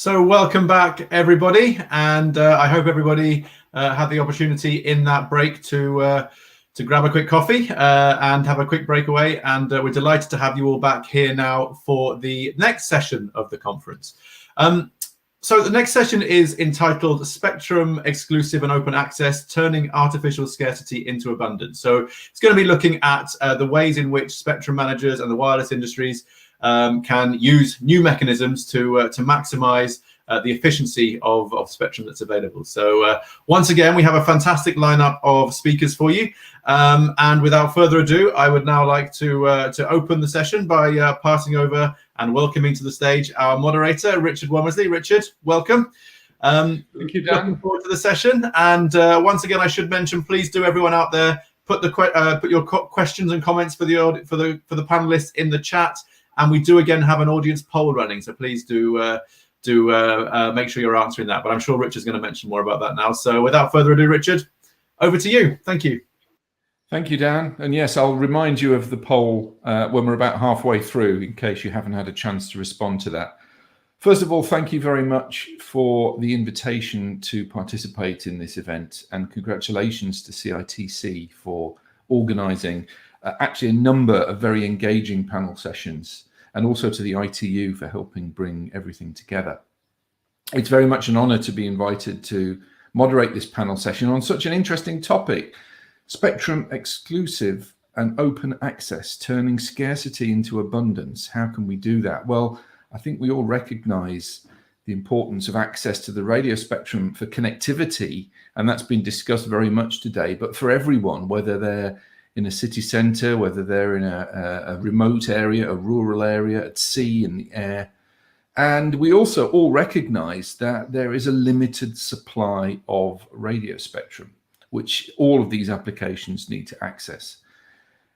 So welcome back, everybody, and I hope everybody had the opportunity in that break to grab a quick coffee and have a quick breakaway. And we're delighted to have you all back here now for the next session of the conference. So the next session is entitled Spectrum Exclusive and Open Access, Turning Artificial Scarcity into Abundance. So it's going to be looking at the ways in which spectrum managers and the wireless industries can use new mechanisms to maximize the efficiency of spectrum that's available. So once again, we have a fantastic lineup of speakers for you. And without further ado, I would now like to open the session by passing over and welcoming to the stage our moderator, Richard Womersley. Richard, welcome. Thank you, Dan. Looking forward to the session. And once again, I should mention, please do everyone out there put your questions and comments for the panelists in the chat. And we do again have an audience poll running, so please do make sure you're answering that. But I'm sure Richard's going to mention more about that now. So without further ado, Richard, over to you. Thank you. Thank you, Dan. And yes, I'll remind you of the poll when we're about halfway through, in case you haven't had a chance to respond to that. First of all, thank you very much for the invitation to participate in this event, and congratulations to CITC for organising actually a number of very engaging panel sessions, and also to the ITU for helping bring everything together. It's very much an honour to be invited to moderate this panel session on such an interesting topic: spectrum exclusive and open access, turning scarcity into abundance. How can we do that? Well, I think we all recognise the importance of access to the radio spectrum for connectivity, and that's been discussed very much today, but for everyone, whether they're in a city centre, whether they're in a remote area, a rural area, at sea, in the air. And we also all recognise that there is a limited supply of radio spectrum, which all of these applications need to access.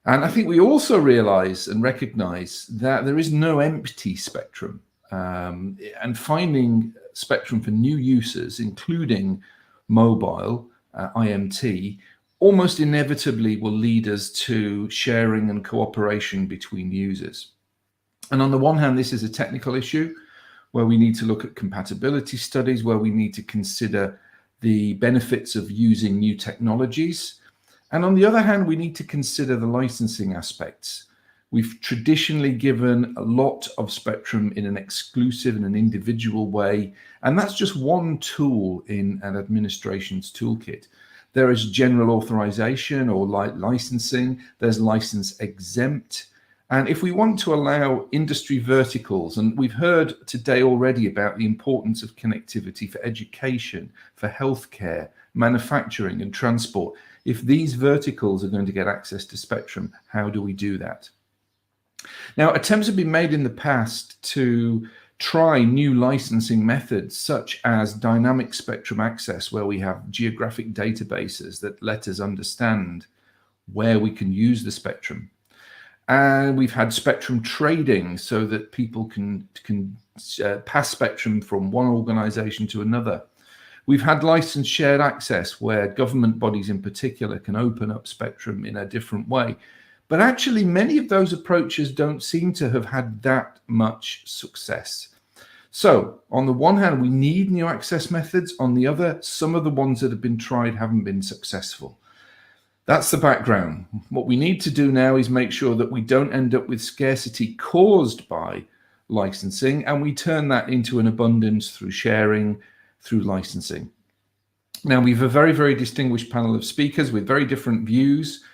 And I think we also realise and recognise that there is no empty spectrum. And finding spectrum for new uses, including mobile, IMT, almost inevitably will lead us to sharing and cooperation between users. And on the one hand, this is a technical issue where we need to look at compatibility studies, where we need to consider the benefits of using new technologies. And on the other hand, we need to consider the licensing aspects. We've traditionally given a lot of spectrum in an exclusive and an individual way, and that's just one tool in an administration's toolkit. There is general authorization or licensing, there's license exempt. And if we want to allow industry verticals, and we've heard today already about the importance of connectivity for education, for healthcare, manufacturing and transport, if these verticals are going to get access to spectrum, how do we do that? Now, attempts have been made in the past to try new licensing methods, such as dynamic spectrum access, where we have geographic databases that let us understand where we can use the spectrum. And we've had spectrum trading so that people can pass spectrum from one organization to another. We've had license shared access, where government bodies in particular can open up spectrum in a different way. But actually, many of those approaches don't seem to have had that much success. So on the one hand, we need new access methods. On the other, some of the ones that have been tried haven't been successful. That's the background. What we need to do now is make sure that we don't end up with scarcity caused by licensing, and we turn that into an abundance through sharing, through licensing. Now, we have a very, very distinguished panel of speakers with very different views,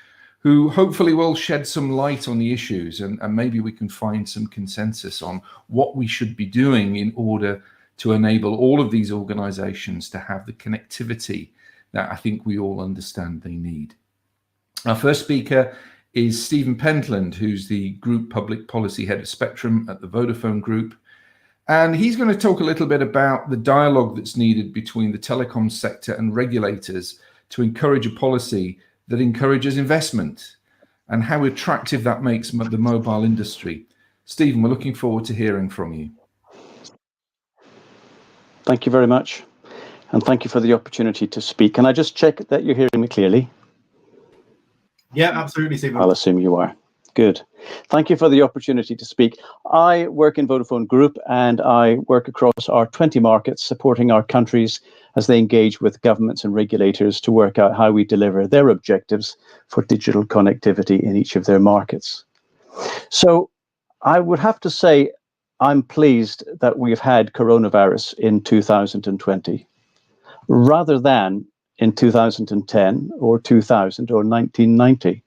who hopefully will shed some light on the issues, and maybe we can find some consensus on what we should be doing in order to enable all of these organizations to have the connectivity that I think we all understand they need. Our first speaker is Stephen Pentland, who's the Group Public Policy Head of Spectrum at the Vodafone Group. And he's going to talk a little bit about the dialogue that's needed between the telecom sector and regulators to encourage a policy that encourages investment, and how attractive that makes the mobile industry. Stephen, we're looking forward to hearing from you. Thank you very much, and thank you for the opportunity to speak. Can I just check that you're hearing me clearly? Yeah, absolutely, Stephen. I'll assume you are. Good. Thank you for the opportunity to speak. I work in Vodafone Group, and I work across our 20 markets, supporting our countries as they engage with governments and regulators to work out how we deliver their objectives for digital connectivity in each of their markets. So I would have to say I'm pleased that we've had coronavirus in 2020 rather than in 2010 or 2000 or 1990.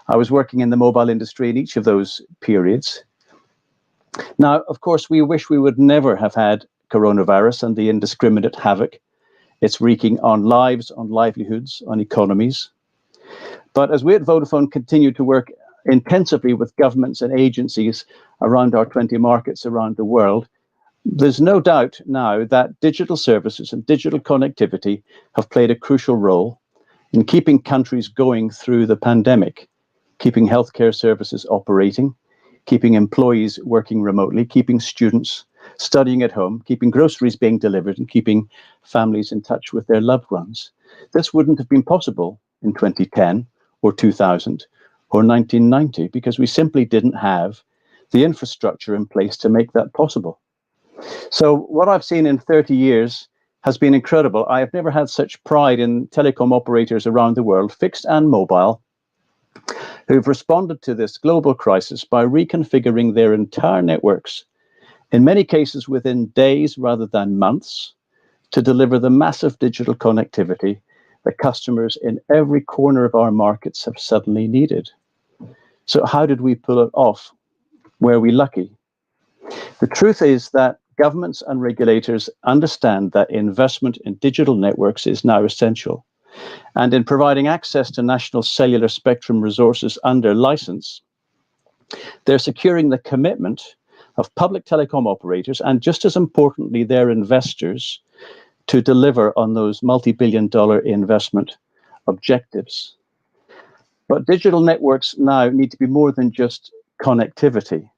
I was working in the mobile industry in each of those periods. Now, of course, we wish we would never have had coronavirus and the indiscriminate havoc it's wreaking on lives, on livelihoods, on economies. But as we at Vodafone continue to work intensively with governments and agencies around our 20 markets around the world, there's no doubt now that digital services and digital connectivity have played a crucial role in keeping countries going through the pandemic, keeping healthcare services operating, keeping employees working remotely, keeping students studying at home, keeping groceries being delivered, and keeping families in touch with their loved ones. This wouldn't have been possible in 2010 or 2000 or 1990 because we simply didn't have the infrastructure in place to make that possible. So what I've seen in 30 years has been incredible. I have never had such pride in telecom operators around the world, fixed and mobile, who've responded to this global crisis by reconfiguring their entire networks, in many cases within days rather than months, to deliver the massive digital connectivity that customers in every corner of our markets have suddenly needed. So how did we pull it off? Were we lucky? The truth is that governments and regulators understand that investment in digital networks is now essential. And in providing access to national cellular spectrum resources under license, they're securing the commitment of public telecom operators and, just as importantly, their investors to deliver on those multi-billion-dollar investment objectives. But digital networks now need to be more than just connectivity.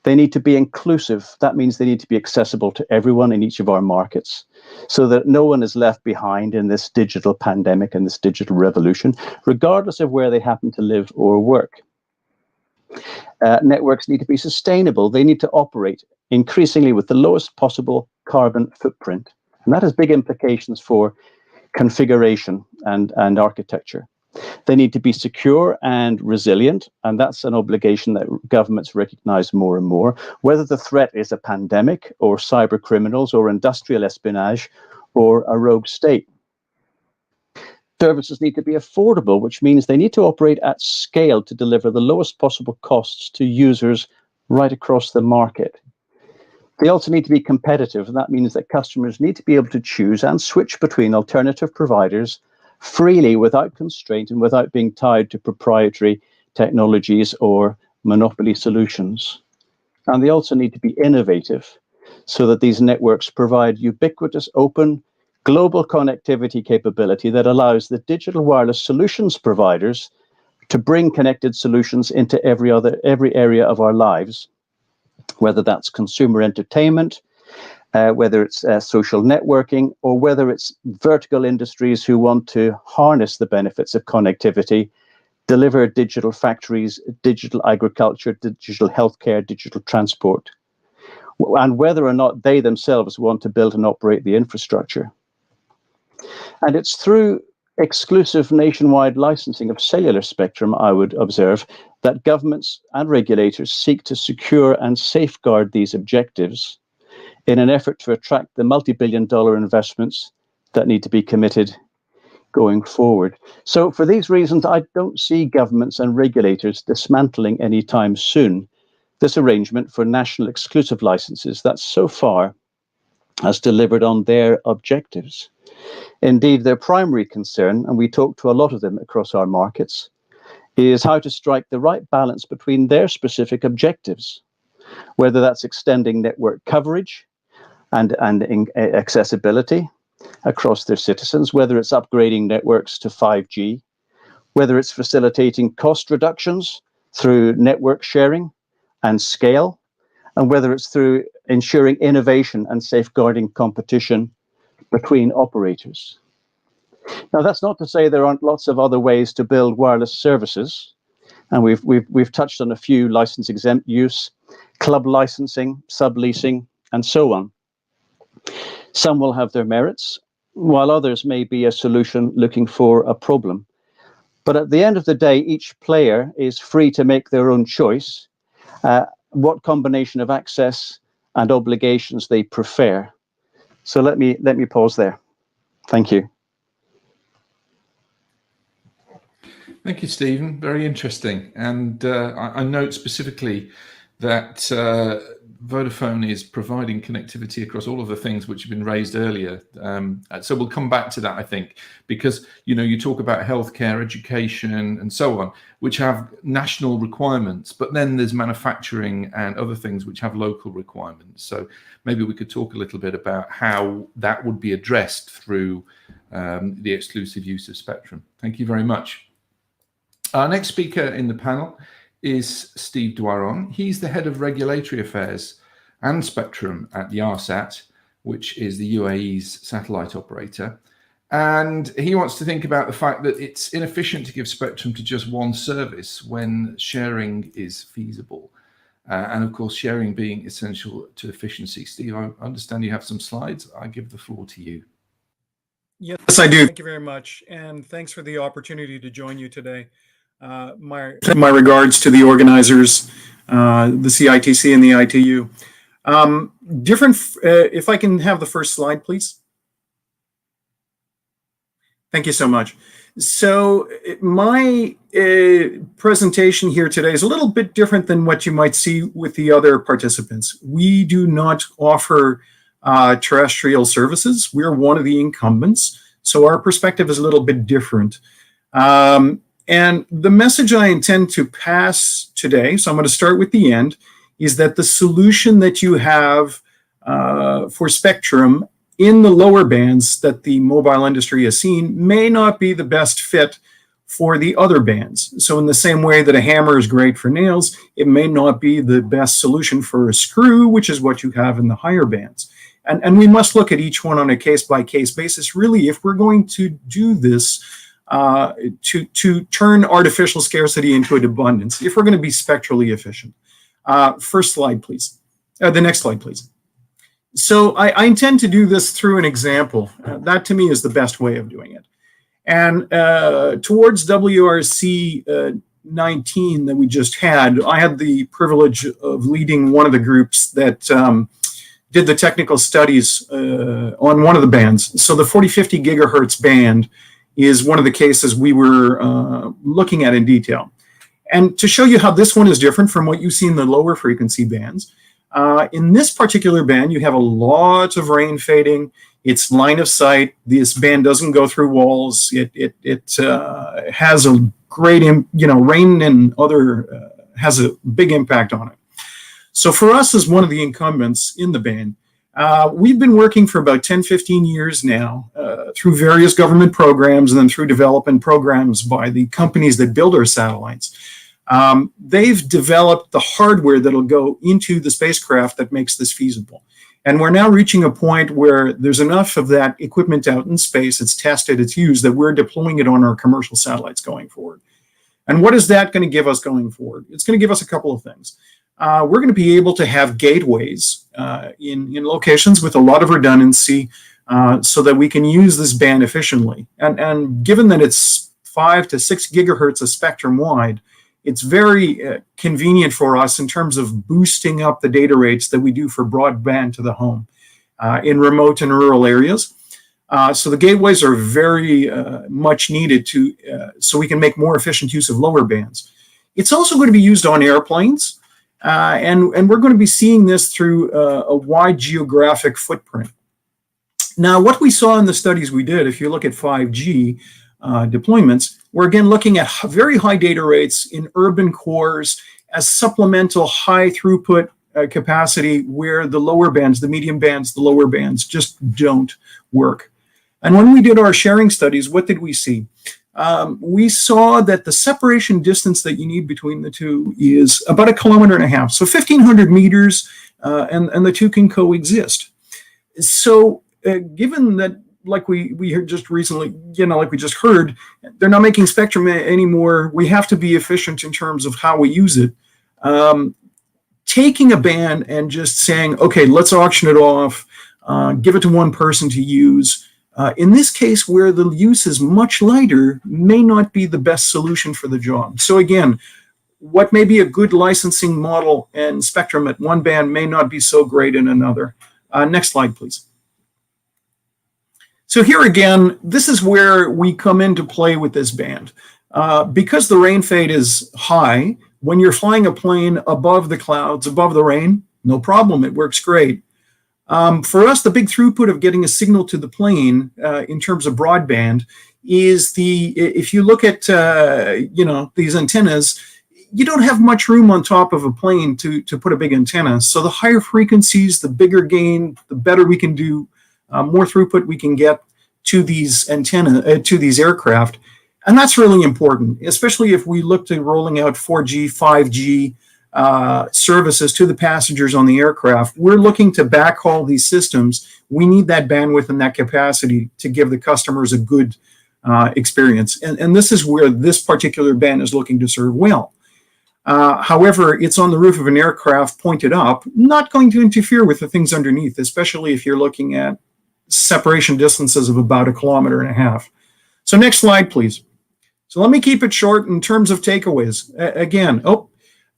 They need to be inclusive. That means they need to be accessible to everyone in each of our markets so that no one is left behind in this digital pandemic and this digital revolution, regardless of where they happen to live or work. Networks need to be sustainable. They need to operate increasingly with the lowest possible carbon footprint. And that has big implications for configuration and architecture. They need to be secure and resilient, and that's an obligation that governments recognize more and more, whether the threat is a pandemic or cyber criminals or industrial espionage or a rogue state. Services need to be affordable, which means they need to operate at scale to deliver the lowest possible costs to users right across the market. They also need to be competitive, and that means that customers need to be able to choose and switch between alternative providers freely without constraint and without being tied to proprietary technologies or monopoly solutions. And they also need to be innovative so that these networks provide ubiquitous, open, global connectivity capability that allows the digital wireless solutions providers to bring connected solutions into every area of our lives, whether that's consumer entertainment, whether it's social networking, or whether it's vertical industries who want to harness the benefits of connectivity, deliver digital factories, digital agriculture, digital healthcare, digital transport, and whether or not they themselves want to build and operate the infrastructure. And it's through exclusive nationwide licensing of cellular spectrum, I would observe, that governments and regulators seek to secure and safeguard these objectives in an effort to attract the multi-billion-dollar investments that need to be committed going forward. So for these reasons, I don't see governments and regulators dismantling anytime soon this arrangement for national exclusive licenses that so far has delivered on their objectives. Indeed, their primary concern, and we talk to a lot of them across our markets, is how to strike the right balance between their specific objectives, whether that's extending network coverage and accessibility across their citizens, whether it's upgrading networks to 5G, whether it's facilitating cost reductions through network sharing and scale, and whether it's through ensuring innovation and safeguarding competition between operators. Now, that's not to say there aren't lots of other ways to build wireless services. And we've touched on a few license exempt use, club licensing, subleasing, and so on. Some will have their merits, while others may be a solution looking for a problem. But at the end of the day, each player is free to make their own choice, what combination of access and obligations they prefer. So let me pause there. Thank you. Thank you, Stephen. Very interesting. And I note specifically that Vodafone is providing connectivity across all of the things which have been raised earlier. So we'll come back to that, I think, because, you know, you talk about healthcare, education, and so on, which have national requirements, but then there's manufacturing and other things which have local requirements. So maybe we could talk a little bit about how that would be addressed through the exclusive use of spectrum. Thank you very much. Our next speaker in the panel is Steve Dwaron. He's the head of regulatory affairs and spectrum at the ARSAT, which is the UAE's satellite operator. And he wants to think about the fact that it's inefficient to give spectrum to just one service when sharing is feasible. And of course, sharing being essential to efficiency. Steve, I understand you have some slides. I give the floor to you. Yes, I do. Thank you very much. And thanks for the opportunity to join you today. My regards to the organizers, the CITC and the ITU. If I can have the first slide, please. Thank you so much. So my presentation here today is a little bit different than what you might see with the other participants. We do not offer terrestrial services. We're one of the incumbents, so our perspective is a little bit different. And the message I intend to pass today, so I'm going to start with the end, is that the solution that you have for spectrum in the lower bands that the mobile industry has seen may not be the best fit for the other bands. So in the same way that a hammer is great for nails, it may not be the best solution for a screw, which is what you have in the higher bands. And we must look at each one on a case-by-case basis, really, if we're going to do this to turn artificial scarcity into an abundance, if we're going to be spectrally efficient. First slide, please. The next slide, please. So I intend to do this through an example. That, to me, is the best way of doing it. And towards WRC 19 that we just had, I had the privilege of leading one of the groups that did the technical studies on one of the bands. So the 40-50 gigahertz band is one of the cases we were looking at in detail. And to show you how this one is different from what you see in the lower frequency bands, in this particular band, you have a lot of rain fading. It's line of sight. This band doesn't go through walls. It has a great, rain and other has a big impact on it. So for us as one of the incumbents in the band, we've been working for about 10, 15 years now through various government programs and then through development programs by the companies that build our satellites. They've developed the hardware that'll go into the spacecraft that makes this feasible. And we're now reaching a point where there's enough of that equipment out in space, it's tested, it's used, that we're deploying it on our commercial satellites going forward. And what is that going to give us going forward? It's going to give us a couple of things. We're going to be able to have gateways in locations with a lot of redundancy so that we can use this band efficiently. And given that it's 5 to 6 gigahertz of spectrum wide, it's very convenient for us in terms of boosting up the data rates that we do for broadband to the home in remote and rural areas. So the gateways are very much needed so we can make more efficient use of lower bands. It's also going to be used on airplanes, and we're going to be seeing this through a wide geographic footprint. Now, what we saw in the studies we did, if you look at 5G deployments, we're again looking at very high data rates in urban cores as supplemental high throughput capacity where the lower bands, the medium bands, the lower bands just don't work. And when we did our sharing studies, what did we see? We saw that the separation distance that you need between the two is about 1.5 kilometers, so 1,500 meters, and the two can coexist. So given that like we heard just recently, like we just heard, they're not making spectrum anymore. We have to be efficient in terms of how we use it. Taking a band and just saying, okay, let's auction it off, give it to one person to use. In this case, where the use is much lighter, may not be the best solution for the job. So again, what may be a good licensing model and spectrum at one band may not be so great in another. Next slide, please. So here again, this is where we come into play with this band. Because the rain fade is high, when you're flying a plane above the clouds, above the rain, no problem, it works great. For us, the big throughput of getting a signal to the plane in terms of broadband is if you look at, these antennas, you don't have much room on top of a plane to put a big antenna. So the higher frequencies, the bigger gain, the better we can do, more throughput we can get to these to these aircraft. And that's really important, especially if we look to rolling out 4G, 5G services to the passengers on the aircraft. We're looking to backhaul these systems. We need that bandwidth and that capacity to give the customers a good experience. And this is where this particular band is looking to serve well. However, it's on the roof of an aircraft pointed up, not going to interfere with the things underneath, especially if you're looking at separation distances of about 1.5 kilometers. So next slide, please. So let me keep it short in terms of takeaways. Again, what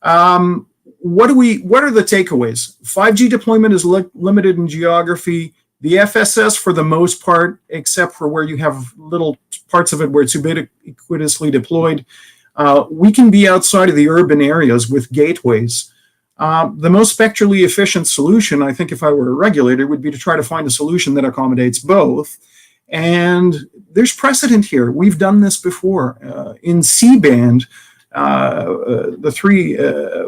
are the takeaways? 5G deployment is limited in geography. The FSS, for the most part, except for where you have little parts of it where it's ubiquitously deployed, we can be outside of the urban areas with gateways. The most spectrally efficient solution, I think if I were a regulator, would be to try to find a solution that accommodates both. And there's precedent here. We've done this before. In C-band, the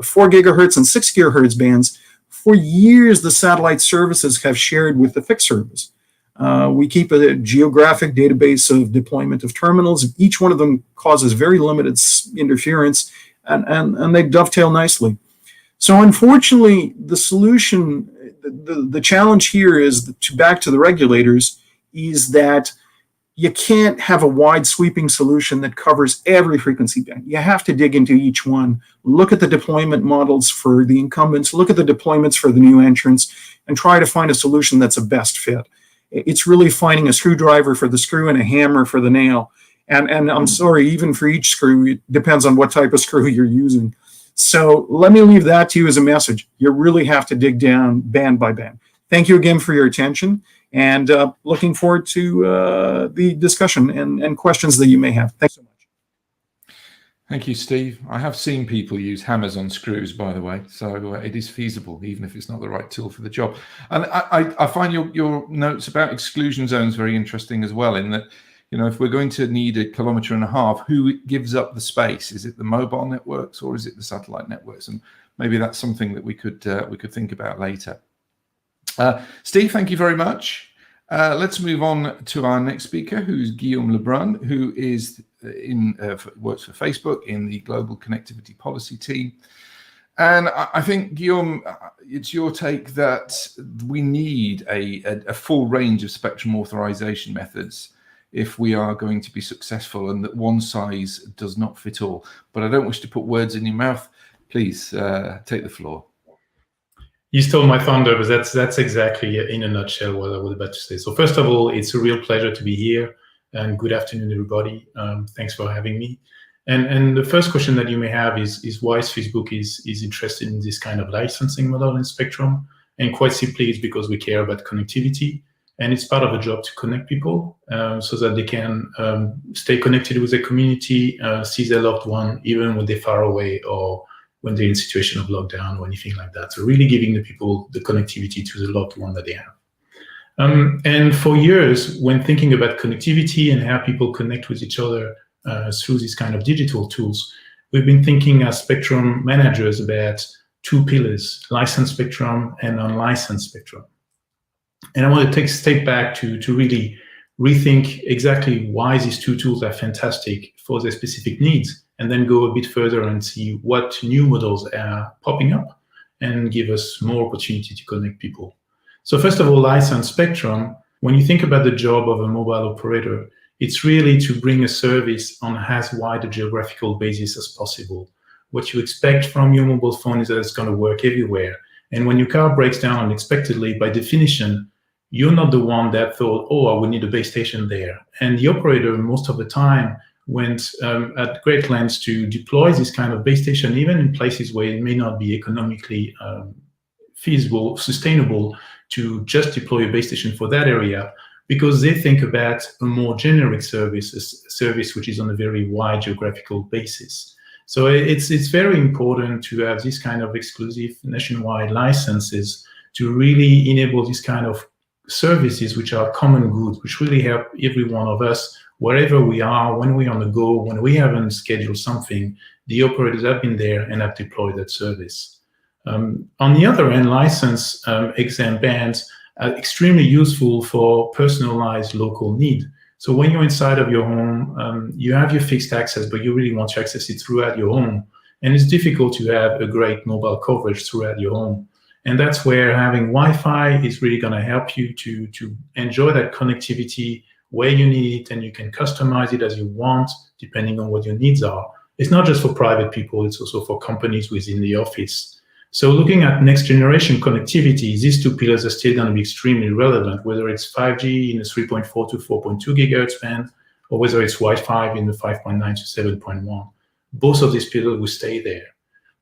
4 gigahertz and 6 gigahertz bands, for years the satellite services have shared with the fixed service. We keep a geographic database of deployment of terminals. Each one of them causes very limited interference, and they dovetail nicely. So unfortunately, the solution, the challenge here is, back to the regulators, is that you can't have a wide sweeping solution that covers every frequency band. You have to dig into each one, look at the deployment models for the incumbents, look at the deployments for the new entrants, and try to find a solution that's a best fit. It's really finding a screwdriver for the screw and a hammer for the nail. And I'm sorry, even for each screw, it depends on what type of screw you're using. So let me leave that to you as a message. You really have to dig down band by band. Thank you again for your attention, and looking forward to the discussion and questions that you may have. Thanks so much. Thank you, Steve. I have seen people use hammers on screws, by the way, so it is feasible, even if it's not the right tool for the job. And I find your notes about exclusion zones very interesting as well, in that, if we're going to need 1.5 kilometers, who gives up the space? Is it the mobile networks or is it the satellite networks? And maybe that's something that we could think about later. Steve, thank you very much. Let's move on to our next speaker, who's Guillaume Lebrun, who is works for Facebook in the Global Connectivity Policy team. And I think, Guillaume, it's your take that we need a full range of spectrum authorization methods if we are going to be successful, and that one size does not fit all. But I don't wish to put words in your mouth. Please take the floor. You stole my thunder, but that's exactly, in a nutshell, what I was about to say. So first of all, it's a real pleasure to be here, and good afternoon, everybody. Thanks for having me. And the first question that you may have is why Facebook is interested in this kind of licensing model in spectrum? And quite simply, it's because we care about connectivity, and it's part of a job to connect people so that they can stay connected with their community, see their loved one, even when they're far away or when they're in a situation of lockdown or anything like that. So really giving the people the connectivity to the loved one that they have. And for years, when thinking about connectivity and how people connect with each other through these kind of digital tools, we've been thinking as spectrum managers about two pillars: licensed spectrum and unlicensed spectrum. And I want to take a step back to really rethink exactly why these two tools are fantastic for their specific needs, and then go a bit further and see what new models are popping up and give us more opportunity to connect people. So first of all, licensed spectrum. when you think about the job of a mobile operator, it's really to bring a service on as wide a geographical basis as possible. What you expect from your mobile phone is that it's going to work everywhere. And when your car breaks down unexpectedly, by definition, you're not the one that thought, oh, I would need a base station there. And the operator, most of the time, went at great lengths to deploy this kind of base station, even in places where it may not be economically feasible, sustainable to just deploy a base station for that area, because they think about a more generic service, a service which is on a very wide geographical basis. So it's very important to have this kind of exclusive nationwide licenses to really enable this kind of services which are common goods, which really help every one of us, wherever we are, when we're on the go, when we haven't scheduled something, the operators have been there and have deployed that service. On the other hand, license XM bands are extremely useful for personalized local need. So when you're inside of your home, you have your fixed access, but you really want to access it throughout your home. And it's difficult to have a great mobile coverage throughout your home. And that's where having Wi-Fi is really going to help you to enjoy that connectivity where you need it, and you can customize it as you want, depending on what your needs are. It's not just for private people, it's also for companies within the office. So looking at next generation connectivity, these two pillars are still going to be extremely relevant, whether it's 5G in the 3.4 to 4.2 GHz band, or whether it's Wi-Fi in the 5.9 to 7.1. Both of these pillars will stay there.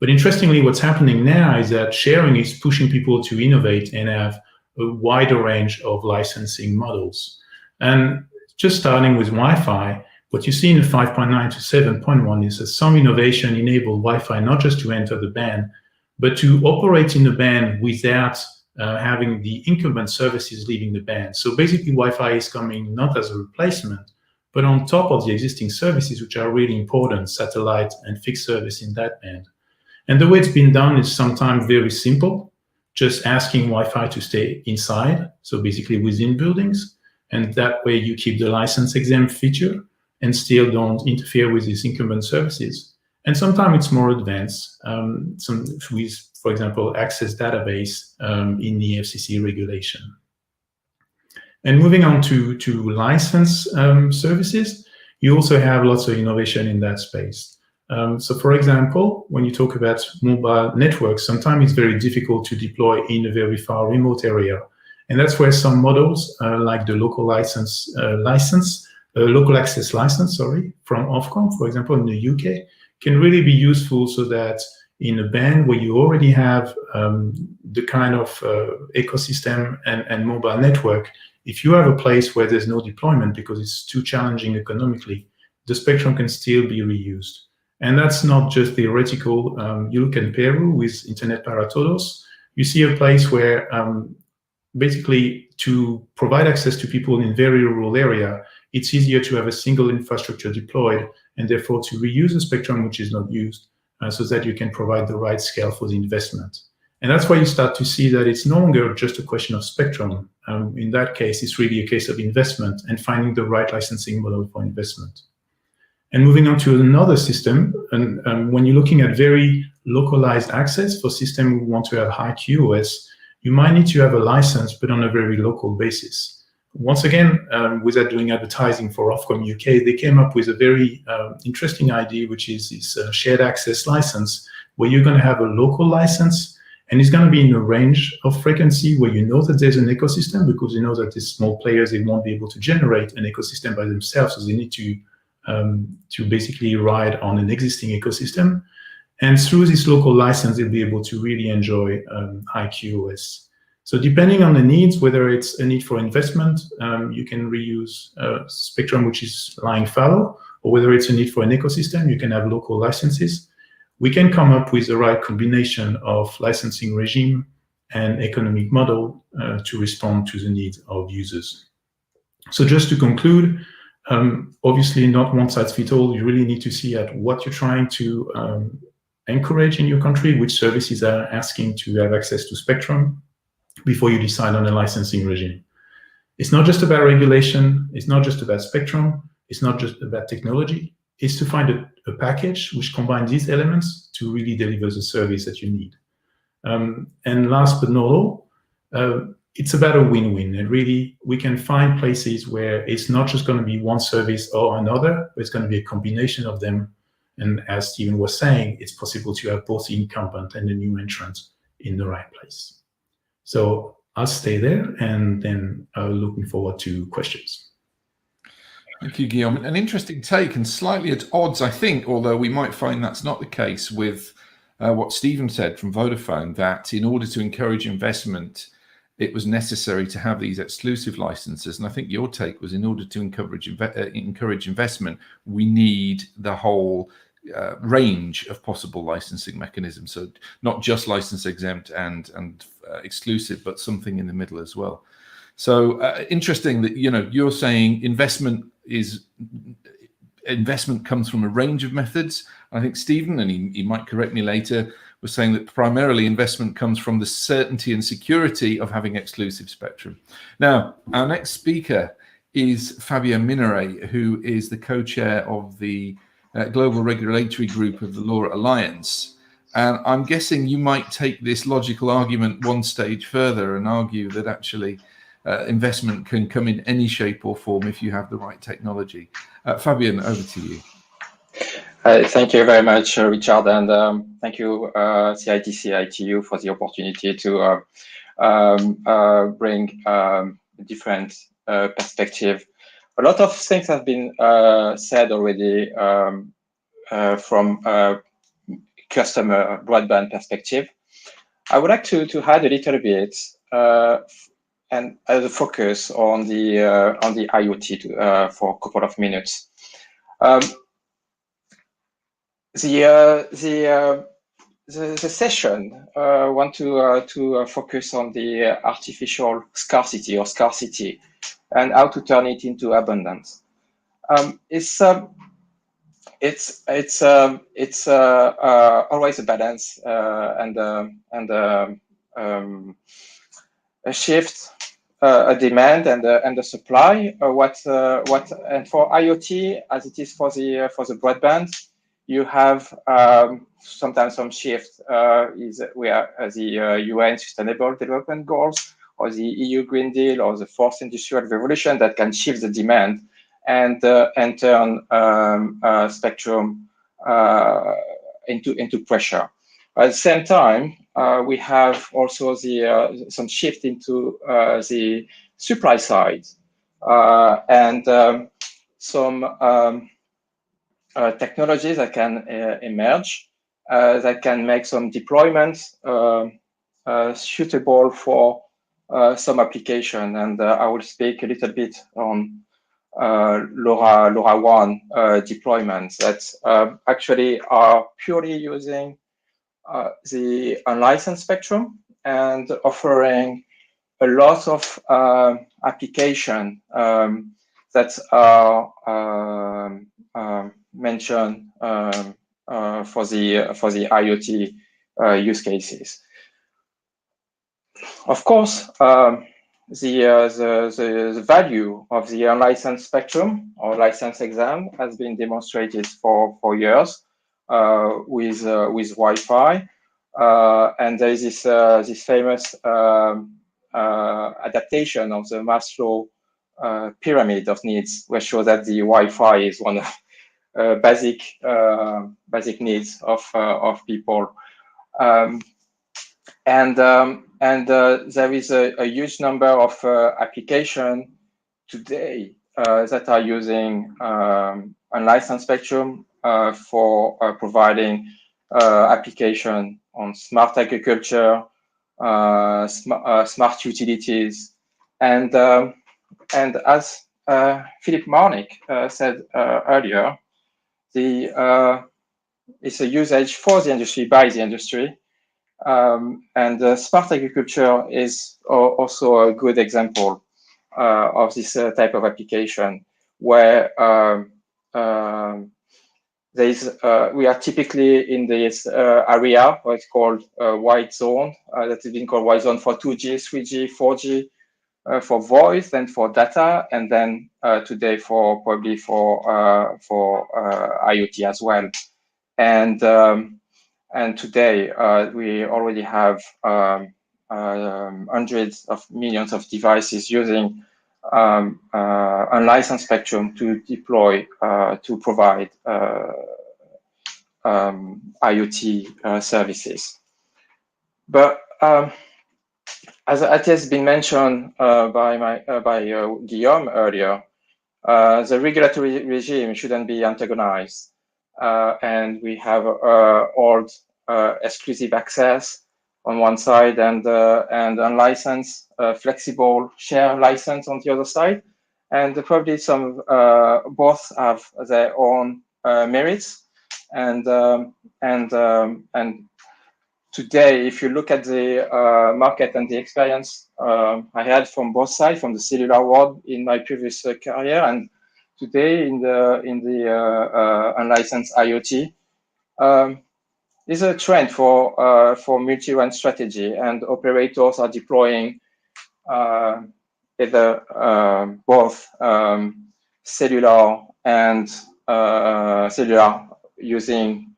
But interestingly, what's happening now is that sharing is pushing people to innovate and have a wider range of licensing models. And just starting with Wi-Fi, what you see in the 5.9 to 7.1 is that some innovation enabled Wi-Fi not just to enter the band, but to operate in the band without having the incumbent services leaving the band. So basically, Wi-Fi is coming not as a replacement, but on top of the existing services, which are really important, satellite and fixed service in that band. And the way it's been done is sometimes very simple, just asking Wi-Fi to stay inside, so basically within buildings, and that way you keep the license exempt feature and still don't interfere with these incumbent services. And sometimes it's more advanced, with, for example, access database in the FCC regulation. And moving on to license services, you also have lots of innovation in that space. So for example, when you talk about mobile networks, sometimes it's very difficult to deploy in a very far remote area. And that's where some models like the local access license, from Ofcom, for example, in the UK, can really be useful, so that in a band where you already have the kind of ecosystem and mobile network, if you have a place where there's no deployment because it's too challenging economically, the spectrum can still be reused. And that's not just theoretical. You look at Peru with Internet para Todos, you see a place where basically to provide access to people in very rural area, it's easier to have a single infrastructure deployed and therefore to reuse a spectrum which is not used so that you can provide the right scale for the investment. And that's why you start to see that it's no longer just a question of spectrum. In that case, it's really a case of investment and finding the right licensing model for investment. And moving on to another system, and when you're looking at very localized access for systems who want to have high QoS, you might need to have a license, but on a very local basis. Once again, without doing advertising for Ofcom UK, they came up with a very interesting idea, which is this shared access license, where you're going to have a local license, and it's going to be in a range of frequency where you know that there's an ecosystem, because you know that these small players, they won't be able to generate an ecosystem by themselves, so they need to basically ride on an existing ecosystem. And through this local license, they'll be able to really enjoy high QoS. So depending on the needs, whether it's a need for investment, you can reuse spectrum which is lying fallow, or whether it's a need for an ecosystem, you can have local licenses. We can come up with the right combination of licensing regime and economic model to respond to the needs of users. So just to conclude, obviously not one size fits all. You really need to see at what you're trying to encourage in your country, which services are asking to have access to spectrum, before you decide on a licensing regime. It's not just about regulation, it's not just about spectrum, it's not just about technology, it's to find a package which combines these elements to really deliver the service that you need. And last but not all, it's about a win-win, and really we can find places where it's not just going to be one service or another, but it's going to be a combination of them. And as Stephen was saying, it's possible to have both the incumbent and the new entrant in the right place. So I'll stay there, and then looking forward to questions. Thank you, Guillaume. An interesting take, and slightly at odds, I think, although we might find that's not the case, with what Stephen said from Vodafone, that in order to encourage investment, it was necessary to have these exclusive licenses. And I think your take was, in order to encourage investment, we need the whole range of possible licensing mechanisms. So not just license exempt and exclusive, but something in the middle as well. So interesting that, you know, you're saying investment comes from a range of methods. I think Stephen, and he might correct me later, was saying that primarily investment comes from the certainty and security of having exclusive spectrum. Now, our next speaker is Fabien Mineret, who is the co-chair of the Global Regulatory Group of the LoRa Alliance. And I'm guessing you might take this logical argument one stage further and argue that actually investment can come in any shape or form if you have the right technology. Fabien, over to you. Thank you very much, Richard, and thank you, CITC ITU, for the opportunity to bring different perspective. A lot of things have been said already from customer broadband perspective. I would like to add a little bit and as a focus on the IoT for a couple of minutes. The session want to focus on the artificial scarcity and how to turn it into abundance. It's always a balance and a shift, a demand and a supply. And for IoT, as it is for the broadband, you have sometimes some shift where the UN Sustainable Development Goals or the EU Green Deal or the fourth industrial revolution that can shift the demand and turn spectrum into pressure. At the same time, we have also some shift into the supply side and some technologies that can emerge that can make some deployments suitable for some application. And I will speak a little bit on LoRaWAN deployments that actually are purely using the unlicensed spectrum and offering a lot of application that are mentioned for the IoT use cases. Of course, the value of the unlicensed spectrum or license exam has been demonstrated for years with Wi-Fi, and there is this famous adaptation of the Maslow pyramid of needs, which shows that the Wi-Fi is one of basic needs of people, and there is a huge number of applications today that are using unlicensed spectrum for providing application on smart agriculture, smart utilities, and as Philip Marnick said earlier, it's a usage for the industry by the industry, and smart agriculture is also a good example of this type of application where we are typically in this area, what's called white zone, that has been called white zone for 2G, 3G, 4G, for voice and for data, and then today probably for IoT as well. And today we already have hundreds of millions of devices using unlicensed spectrum to deploy, to provide IoT services. But as it has been mentioned by Guillaume earlier, the regulatory regime shouldn't be antagonized, and we have old exclusive access on one side and unlicensed flexible share license on the other side, and probably some both have their own merits, and today, if you look at the market and the experience I had from both sides, from the cellular world in my previous career, and today in the unlicensed IoT, is a trend for multi-RAN strategy, and operators are deploying either both cellular and cellular using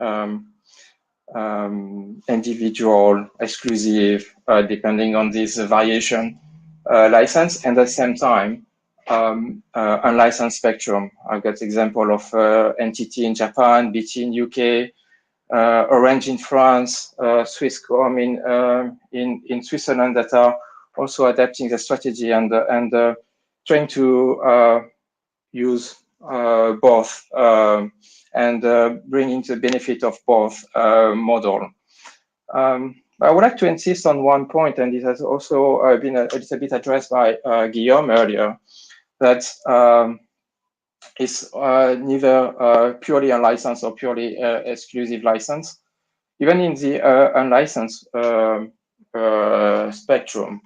individual, exclusive, depending on this variation license, and at the same time, unlicensed spectrum. I've got example of NTT in Japan, BT in UK, Orange in France, Swisscom in Switzerland, that are also adapting the strategy and trying to use both and bringing the benefit of both model. I would like to insist on one point, and it has also been a little bit addressed by Guillaume earlier, that it's neither purely unlicensed or purely exclusive license. Even in the unlicensed spectrum,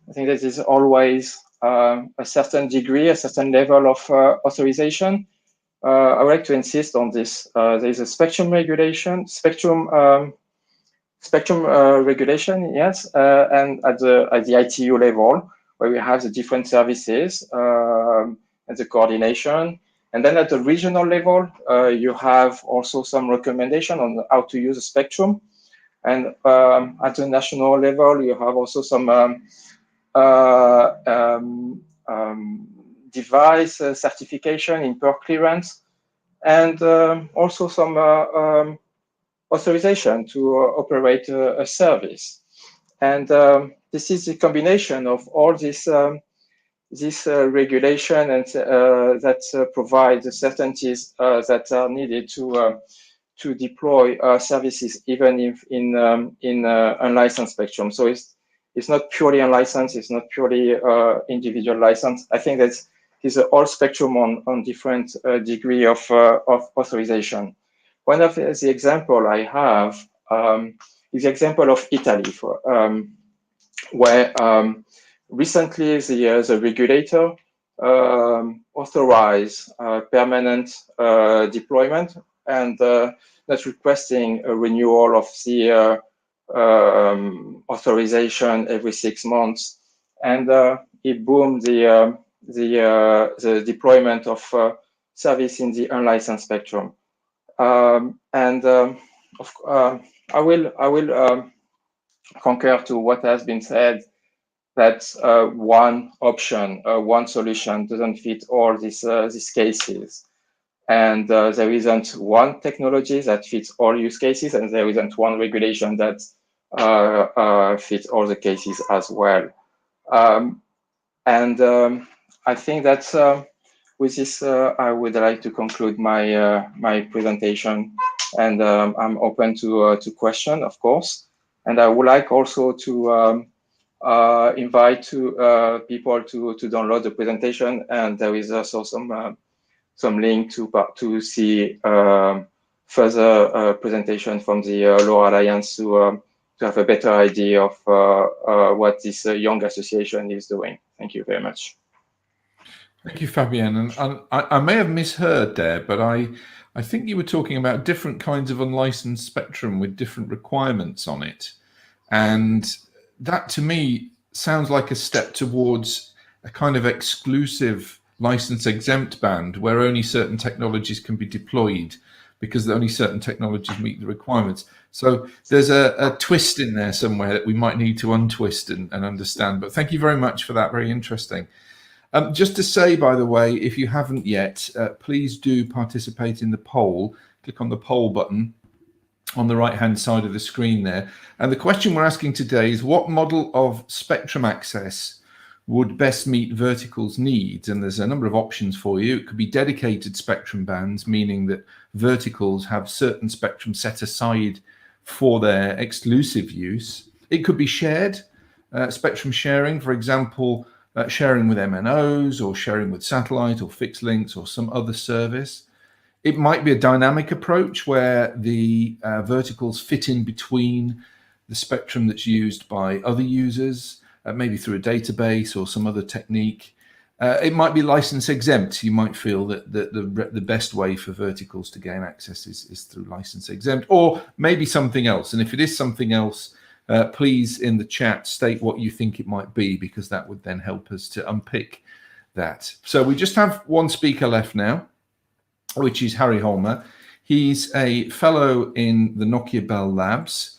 I think that is always a certain degree, a certain level of authorization. I would like to insist on this. There is a spectrum regulation, regulation, yes, and at the ITU level, where we have the different services and the coordination. And then at the regional level, you have also some recommendation on how to use a spectrum. And at the national level, you have also some device certification in per clearance, and also some authorization to operate a service. And this is the combination of all this regulation and that provide the certainties that are needed to deploy services even if in unlicensed spectrum. So it's not purely unlicensed, it's not purely individual license. I think that is a whole spectrum on different degree of authorization. One of the example I have is the example of Italy, where recently the regulator authorized permanent deployment and not requesting a renewal of the authorization every 6 months, and it boomed the deployment of service in the unlicensed spectrum. I will concur to what has been said, that one option, one solution doesn't fit all these cases. And there isn't one technology that fits all use cases, and there isn't one regulation that fits all the cases as well. I think that with this, I would like to conclude my my presentation, and I'm open to question, of course. And I would like also to invite people to download the presentation, and there is also some link to see further presentation from the LoRa Alliance to have a better idea of what this young association is doing. Thank you very much. Thank you, Fabien. And I may have misheard there, but I think you were talking about different kinds of unlicensed spectrum with different requirements on it. And that to me sounds like a step towards a kind of exclusive license exempt band where only certain technologies can be deployed. because only certain technologies meet the requirements. So there's a twist in there somewhere that we might need to untwist and understand. But thank you very much for that. Very interesting. Just to say, by the way, if you haven't yet, please do participate in the poll. Click on the poll button on the right-hand side of the screen there. And the question we're asking today is, what model of spectrum access would best meet Vertical's needs? And there's a number of options for you. It could be dedicated spectrum bands, meaning that Verticals have certain spectrum set aside for their exclusive use. It could be shared, spectrum sharing, for example, sharing with MNOs or sharing with satellite or fixed links or some other service. It might be a dynamic approach where the Verticals fit in between the spectrum that's used by other users, maybe through a database or some other technique. It might be license exempt. You might feel that the best way for Verticals to gain access is through license exempt, or maybe something else. And if it is something else, please in the chat state what you think it might be, because that would then help us to unpick that. So we just have one speaker left now, which is Harry Holmer. He's a fellow in the Nokia Bell Labs,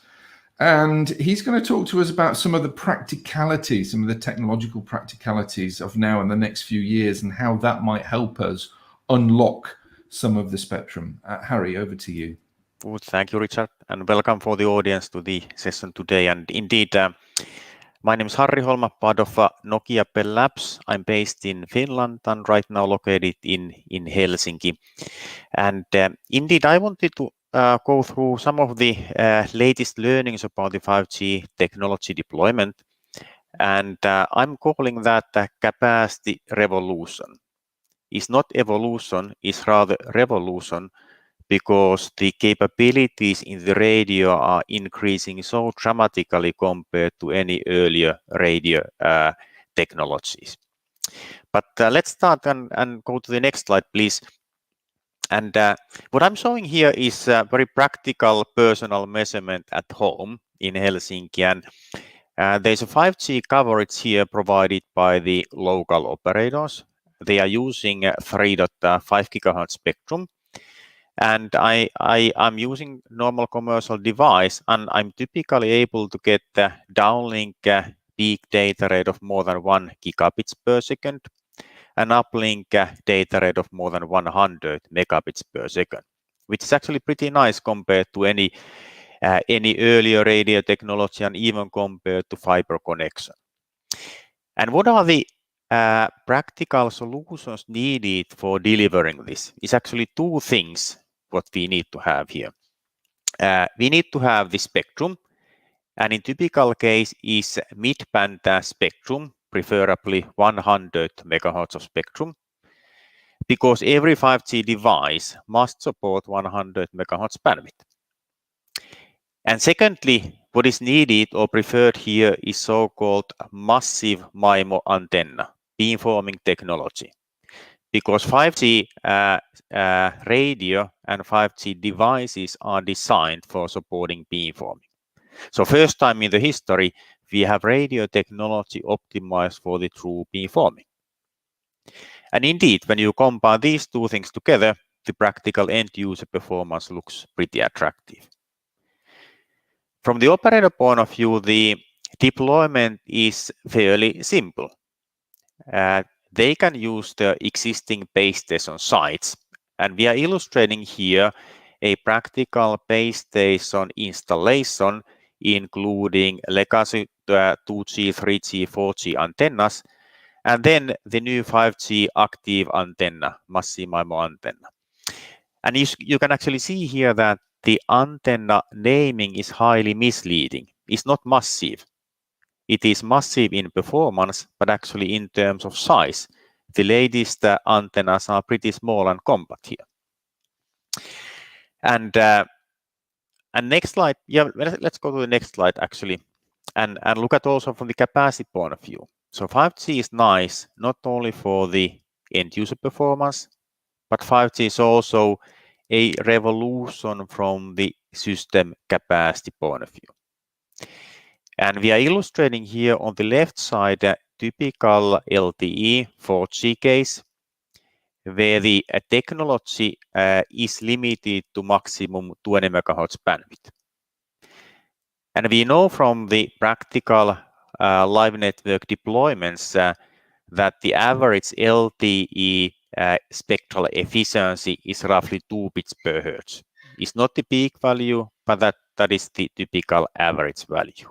and he's going to talk to us about some of the practicalities, some of the technological practicalities of now and the next few years, and how that might help us unlock some of the spectrum. Harry, over to you. Good, thank you, Richard, and welcome for the audience to the session today. And indeed, my name is Harry Holma, part of Nokia Bell Labs. I'm based in Finland and right now located in Helsinki. And indeed, I wanted to go through some of the latest learnings about the 5G technology deployment. And I'm calling that capacity revolution. It's not evolution, it's rather revolution, because the capabilities in the radio are increasing so dramatically compared to any earlier radio technologies. But let's start and go to the next slide, please. And what I'm showing here is a very practical personal measurement at home in Helsinki. And there's a 5G coverage here provided by the local operators. They are using 3.5 gigahertz spectrum. And I'm using normal commercial device, and I'm typically able to get the downlink peak data rate of more than 1 gigabits per second, and uplink data rate of more than 100 megabits per second, which is actually pretty nice compared to any earlier radio technology, and even compared to fiber connection. And what are the practical solutions needed for delivering this? It's actually two things what we need to have here. We need to have the spectrum, and in typical case is mid-band spectrum, preferably 100 megahertz of spectrum, because every 5G device must support 100 megahertz bandwidth. And secondly, what is needed or preferred here is so-called massive MIMO antenna, beamforming technology. Because 5G radio and 5G devices are designed for supporting beamforming. So first time in the history, we have radio technology optimized for the true beamforming. And indeed, when you combine these two things together, the practical end user performance looks pretty attractive. From the operator point of view, the deployment is fairly simple. They can use the existing base station sites, and we are illustrating here a practical base station installation, including legacy 2G, 3G, 4G antennas, and then the new 5G active antenna, massive MIMO antenna. And you can actually see here that the antenna naming is highly misleading. It's not massive. It is massive in performance, but actually in terms of size, the latest antennas are pretty small and compact here. And next slide, yeah, let's go to the next slide actually, and look at also from the capacity point of view. So 5G is nice, not only for the end user performance, but 5G is also a revolution from the system capacity point of view. And we are illustrating here on the left side a typical LTE 4G case. where the technology is limited to maximum 20 MHz bandwidth. And we know from the practical live network deployments that the average LTE spectral efficiency is roughly 2 bits per hertz. It's not the peak value, but that is the typical average value,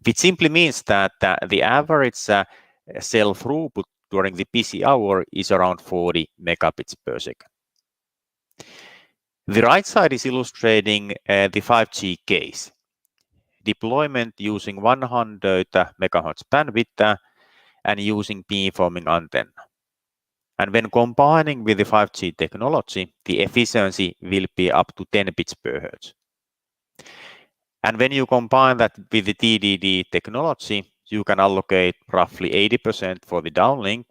which simply means that the average cell throughput during the busy hour is around 40 megabits per second. The right side is illustrating the 5G case. Deployment using 100 megahertz bandwidth and using beamforming antenna. And when combining with the 5G technology, the efficiency will be up to 10 bits per hertz. And when you combine that with the TDD technology, you can allocate roughly 80% for the downlink,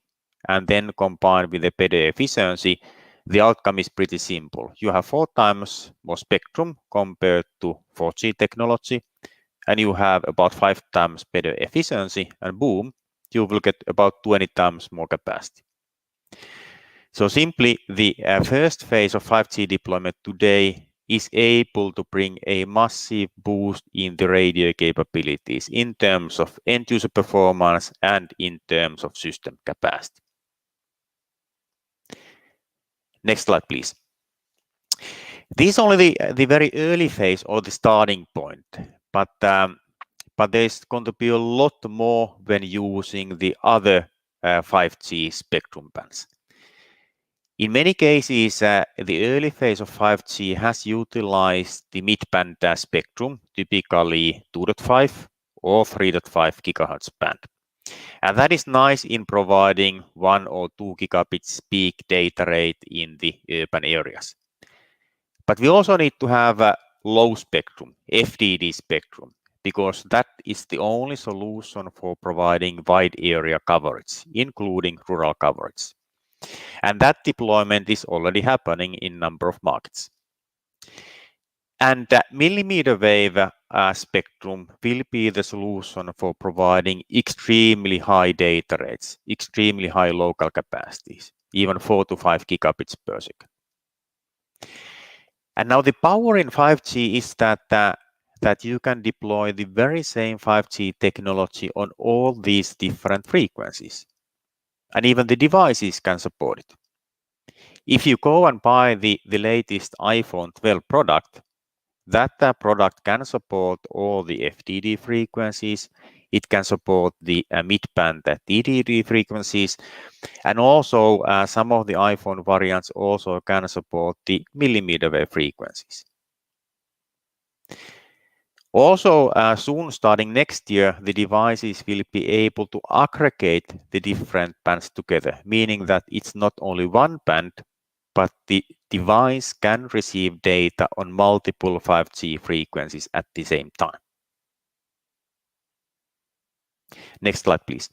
and then combine with the better efficiency, the outcome is pretty simple. You have 4 times more spectrum compared to 4G technology, and you have about 5 times better efficiency, and boom, you will get about 20 times more capacity. So simply, the first phase of 5G deployment today is able to bring a massive boost in the radio capabilities in terms of end-user performance and in terms of system capacity. Next slide, please. This is only the very early phase or the starting point, but there's going to be a lot more when using the other 5G spectrum bands. In many cases, the early phase of 5G has utilized the mid-band spectrum, typically 2.5 or 3.5 gigahertz band. And that is nice in providing 1 or 2 gigabits peak data rate in the urban areas. But we also need to have a low spectrum, FDD spectrum, because that is the only solution for providing wide area coverage, including rural coverage. And that deployment is already happening in a number of markets. And millimeter wave spectrum will be the solution for providing extremely high data rates, extremely high local capacities, even 4 to 5 gigabits per second. And now the power in 5G is that you can deploy the very same 5G technology on all these different frequencies. And even the devices can support it. If you go and buy the latest iPhone 12 product, that product can support all the FDD frequencies, it can support the mid-band TDD frequencies, and also some of the iPhone variants also can support the millimeter wave frequencies. Also, soon starting next year, the devices will be able to aggregate the different bands together, meaning that it's not only one band, but the device can receive data on multiple 5G frequencies at the same time. Next slide, please.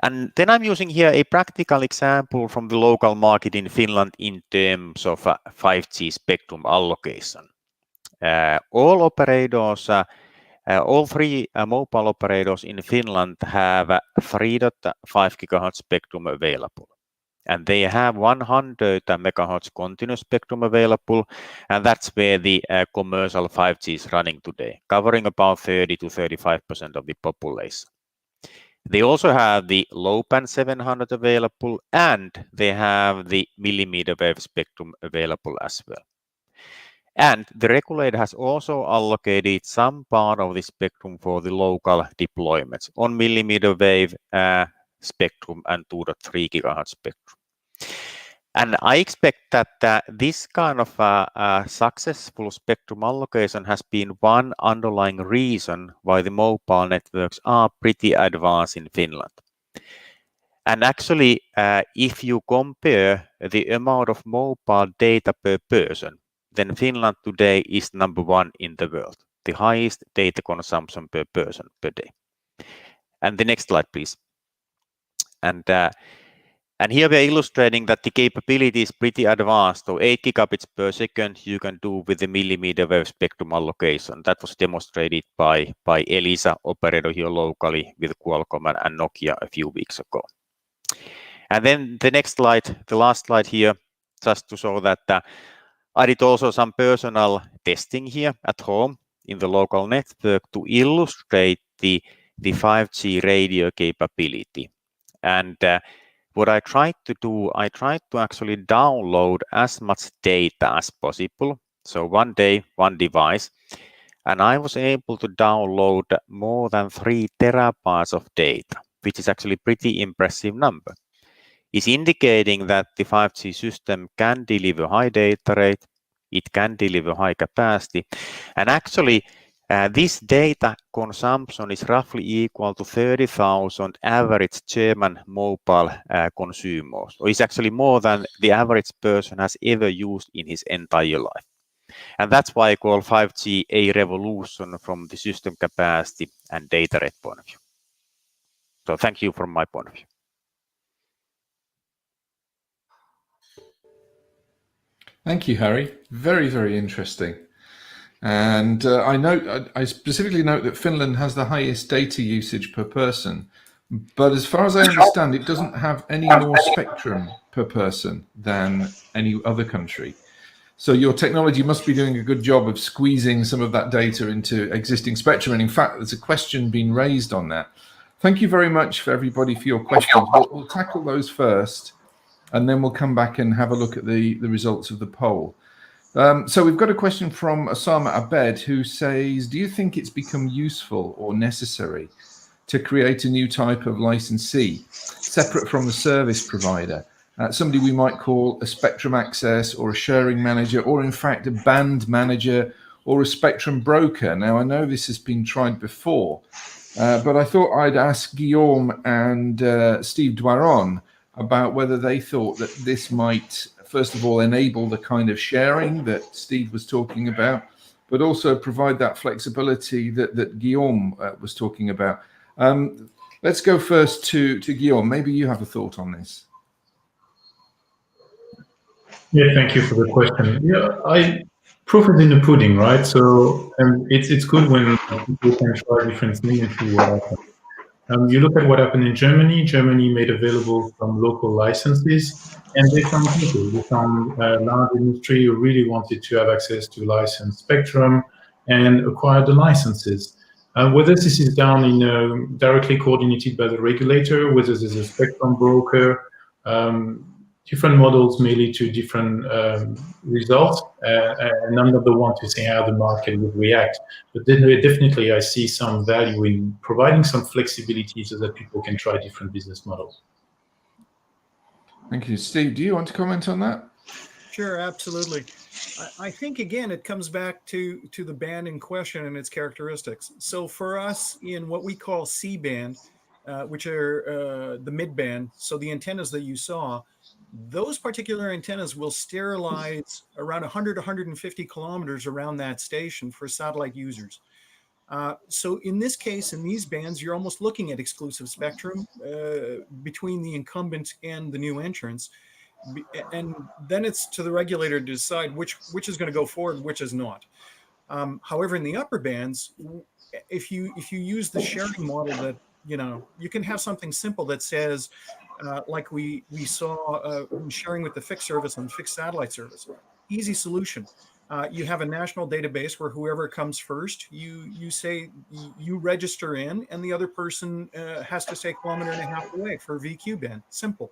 And then I'm using here a practical example from the local market in Finland in terms of 5G spectrum allocation. All operators, all 3 mobile operators in Finland have 3.5 GHz spectrum available. And they have 100 megahertz continuous spectrum available, and that's where the commercial 5G is running today, covering about 30 to 35% of the population. They also have the low band 700 available, and they have the millimeter wave spectrum available as well. And the regulator has also allocated some part of the spectrum for the local deployments on millimeter wave spectrum and 2.3 gigahertz spectrum. And I expect that this kind of successful spectrum allocation has been one underlying reason why the mobile networks are pretty advanced in Finland. And actually, if you compare the amount of mobile data per person, then Finland today is number 1 in the world, the highest data consumption per person per day. And the next slide, please. And here we're illustrating that the capability is pretty advanced. So 8 gigabits per second you can do with the millimeter wave spectrum allocation. That was demonstrated by Elisa operator here locally with Qualcomm and Nokia a few weeks ago. And then the next slide, the last slide here, just to show that I did also some personal testing here at home in the local network to illustrate the 5G radio capability. And what I tried to do, I tried to actually download as much data as possible. So one day, one device. And I was able to download more than 3 terabytes of data, which is actually a pretty impressive number. It's indicating that the 5G system can deliver high data rate, it can deliver high capacity, and actually this data consumption is roughly equal to 30,000 average German mobile consumers. So it's actually more than the average person has ever used in his entire life. And that's why I call 5G a revolution from the system capacity and data rate point of view. So thank you from my point of view. Thank you, Harry. Very, very interesting. And I specifically note that Finland has the highest data usage per person. But as far as I understand, it doesn't have any more spectrum per person than any other country. So your technology must be doing a good job of squeezing some of that data into existing spectrum. And in fact, there's a question being raised on that. Thank you very much for everybody for your questions. We'll tackle those first, and then we'll come back and have a look at the results of the poll. So we've got a question from Osama Abed, who says, do you think it's become useful or necessary to create a new type of licensee, separate from the service provider? Somebody we might call a spectrum access or a sharing manager, or in fact a band manager or a spectrum broker. Now, I know this has been tried before, but I thought I'd ask Guillaume and Steve Dwaron about whether they thought that this might, first of all, enable the kind of sharing that Steve was talking about, but also provide that flexibility that Guillaume was talking about. Let's go first to Guillaume. Maybe you have a thought on this. Yeah, thank you for the question. Yeah, proof is in the pudding, right? So it's good when people can try different things and see what happens. You look at what happened in Germany. Germany made available some local licenses, and they found people. They found large industry who really wanted to have access to licensed spectrum and acquire the licenses. Whether this is done in directly coordinated by the regulator, whether there's a spectrum broker, different models may lead to different results, and I'm not the one to say how the market would react. But then definitely I see some value in providing some flexibility so that people can try different business models. Thank you. Steve, do you want to comment on that? Sure, absolutely. I think, again, it comes back to the band in question and its characteristics. So for us, in what we call C-band, which are the mid-band, so the antennas that you saw, those particular antennas will sterilize around 100 to 150 kilometers around that station for satellite users. So in this case, in these bands, you're almost looking at exclusive spectrum between the incumbent and the new entrants. And then it's to the regulator to decide which is going to go forward and which is not. However, in the upper bands, if you use the sharing model that, you can have something simple that says, like we saw sharing with the fixed service and fixed satellite service. Easy solution. You have a national database where whoever comes first, you say you register in, and the other person has to stay 1.5 kilometers away for VQ band. Simple.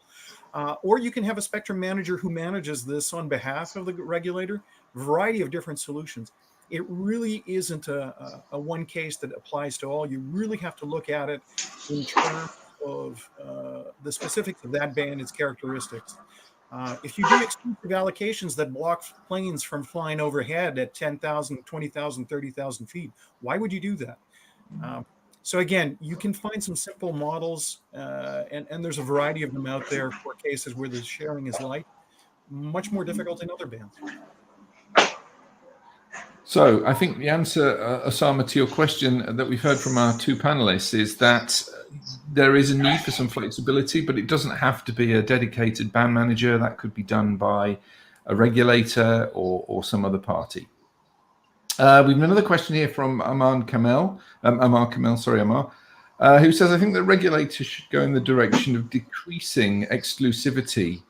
Or you can have a spectrum manager who manages this on behalf of the regulator. Variety of different solutions. It really isn't a one case that applies to all. You really have to look at it in terms of the specifics of that band, its characteristics. If you do exclusive allocations that block planes from flying overhead at 10,000, 20,000, 30,000 feet, why would you do that? So again, you can find some simple models, and there's a variety of them out there for cases where the sharing is light, much more difficult in other bands. So I think the answer, Osama, to your question that we've heard from our two panelists is that there is a need for some flexibility, but it doesn't have to be a dedicated band manager. That could be done by a regulator or some other party. We have another question here from Amar Kamel. who says, I think the regulators should go in the direction of decreasing exclusivity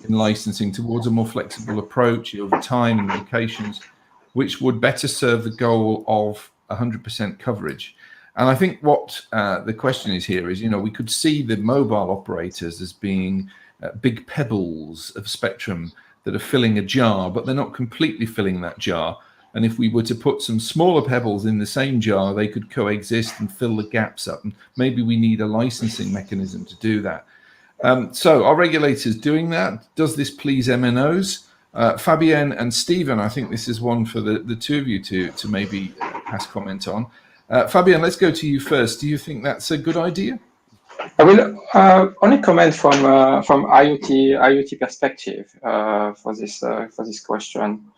in licensing towards a more flexible approach over time and locations, which would better serve the goal of 100% coverage. And I think what the question is here is, we could see the mobile operators as being big pebbles of spectrum that are filling a jar, but they're not completely filling that jar. And if we were to put some smaller pebbles in the same jar, they could coexist and fill the gaps up. And maybe we need a licensing mechanism to do that. So are regulators doing that? Does this please MNOs? Fabienne and Stephen, I think this is one for the two of you to maybe pass comment on. Fabienne, let's go to you first. Do you think that's a good idea? I will only comment from IoT perspective for this question.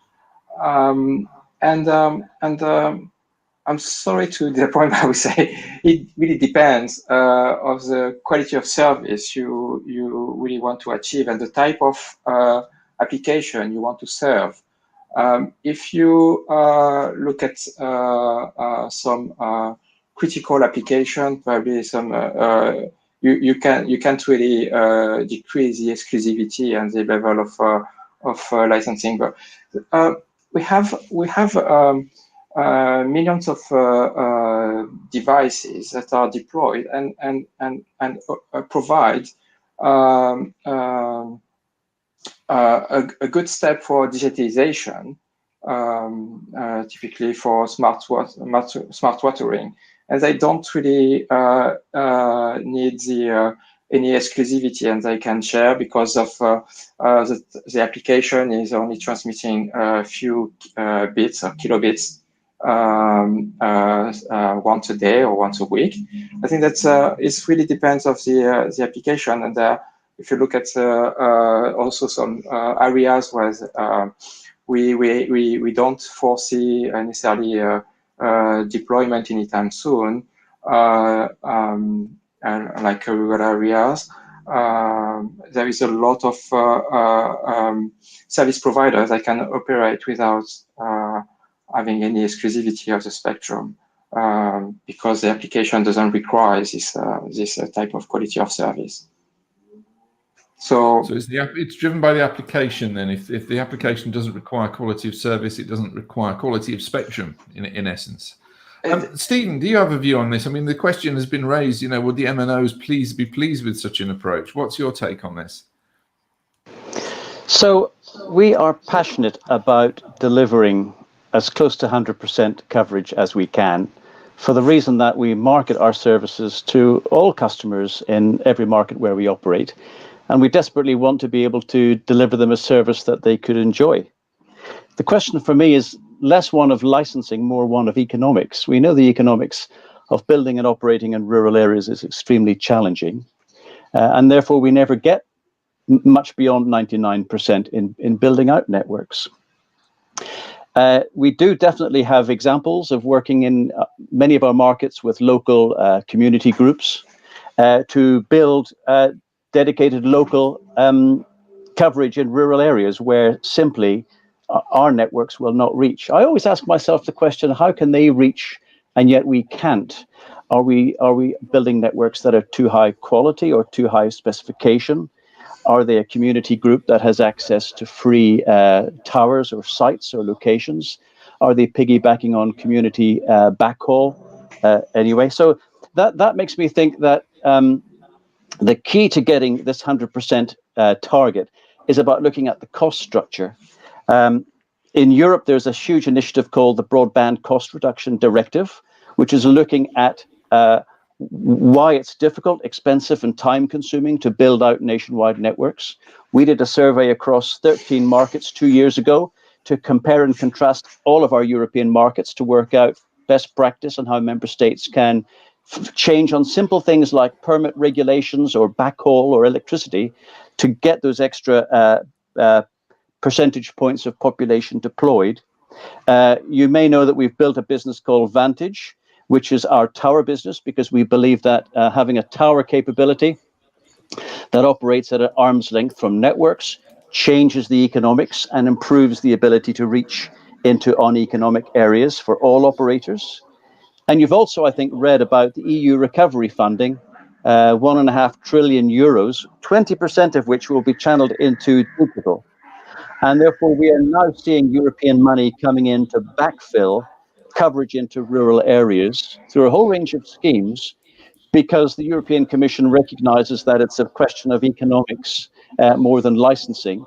I'm sorry to disappoint, I would say it really depends of the quality of service you really want to achieve and the type of application you want to serve. If you look at some critical application, probably some you can't really decrease the exclusivity and the level of licensing. But we have millions of devices that are deployed and provide a good step for digitalization, typically for smart watering, and they don't really need any exclusivity, and they can share because of the application is only transmitting a few bits or kilobits once a day or once a week. I think that's it really depends of the application, and if you look at also some areas where we don't foresee necessarily deployment anytime soon, and like rural areas, there is a lot of service providers that can operate without having any exclusivity of the spectrum, because the application doesn't require this type of quality of service. So it's driven by the application then. If the application doesn't require quality of service, it doesn't require quality of spectrum in essence. Stephen, do you have a view on this? I mean, the question has been raised, would the MNOs be pleased with such an approach? What's your take on this? So we are passionate about delivering as close to 100% coverage as we can, for the reason that we market our services to all customers in every market where we operate. And we desperately want to be able to deliver them a service that they could enjoy. The question for me is less one of licensing, more one of economics. We know the economics of building and operating in rural areas is extremely challenging. And therefore, we never get much beyond 99% in building out networks. We do definitely have examples of working in many of our markets with local community groups to build dedicated local coverage in rural areas where simply our networks will not reach. I always ask myself the question, how can they reach and yet we can't? Are we building networks that are too high quality or too high specification? Are they a community group that has access to free towers or sites or locations? Are they piggybacking on community backhaul anyway? So that makes me think that the key to getting this 100% target is about looking at the cost structure. In Europe, there's a huge initiative called the Broadband Cost Reduction Directive, which is looking at why it's difficult, expensive, and time-consuming to build out nationwide networks. We did a survey across 13 markets 2 years ago to compare and contrast all of our European markets to work out best practice on how member states can change on simple things like permit regulations or backhaul or electricity to get those extra percentage points of population deployed. You may know that we've built a business called Vantage, which is our tower business, because we believe that having a tower capability that operates at an arm's length from networks changes the economics and improves the ability to reach into uneconomic areas for all operators. And you've also, I think, read about the EU recovery funding, 1.5 trillion euros, 20% of which will be channeled into digital. And therefore, we are now seeing European money coming in to backfill coverage into rural areas through a whole range of schemes, because the European Commission recognizes that it's a question of economics more than licensing.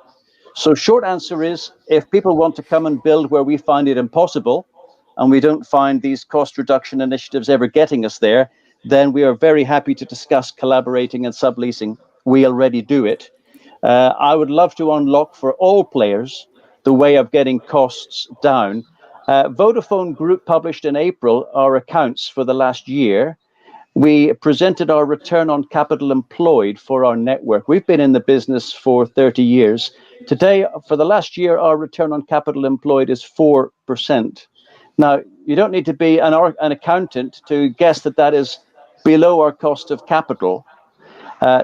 So short answer is, if people want to come and build where we find it impossible, and we don't find these cost reduction initiatives ever getting us there, then we are very happy to discuss collaborating and subleasing. We already do it. I would love to unlock for all players the way of getting costs down. Vodafone Group published in April our accounts for the last year. We presented our return on capital employed for our network. We've been in the business for 30 years. Today, for the last year, our return on capital employed is 4%. Now, you don't need to be an accountant to guess that that is below our cost of capital.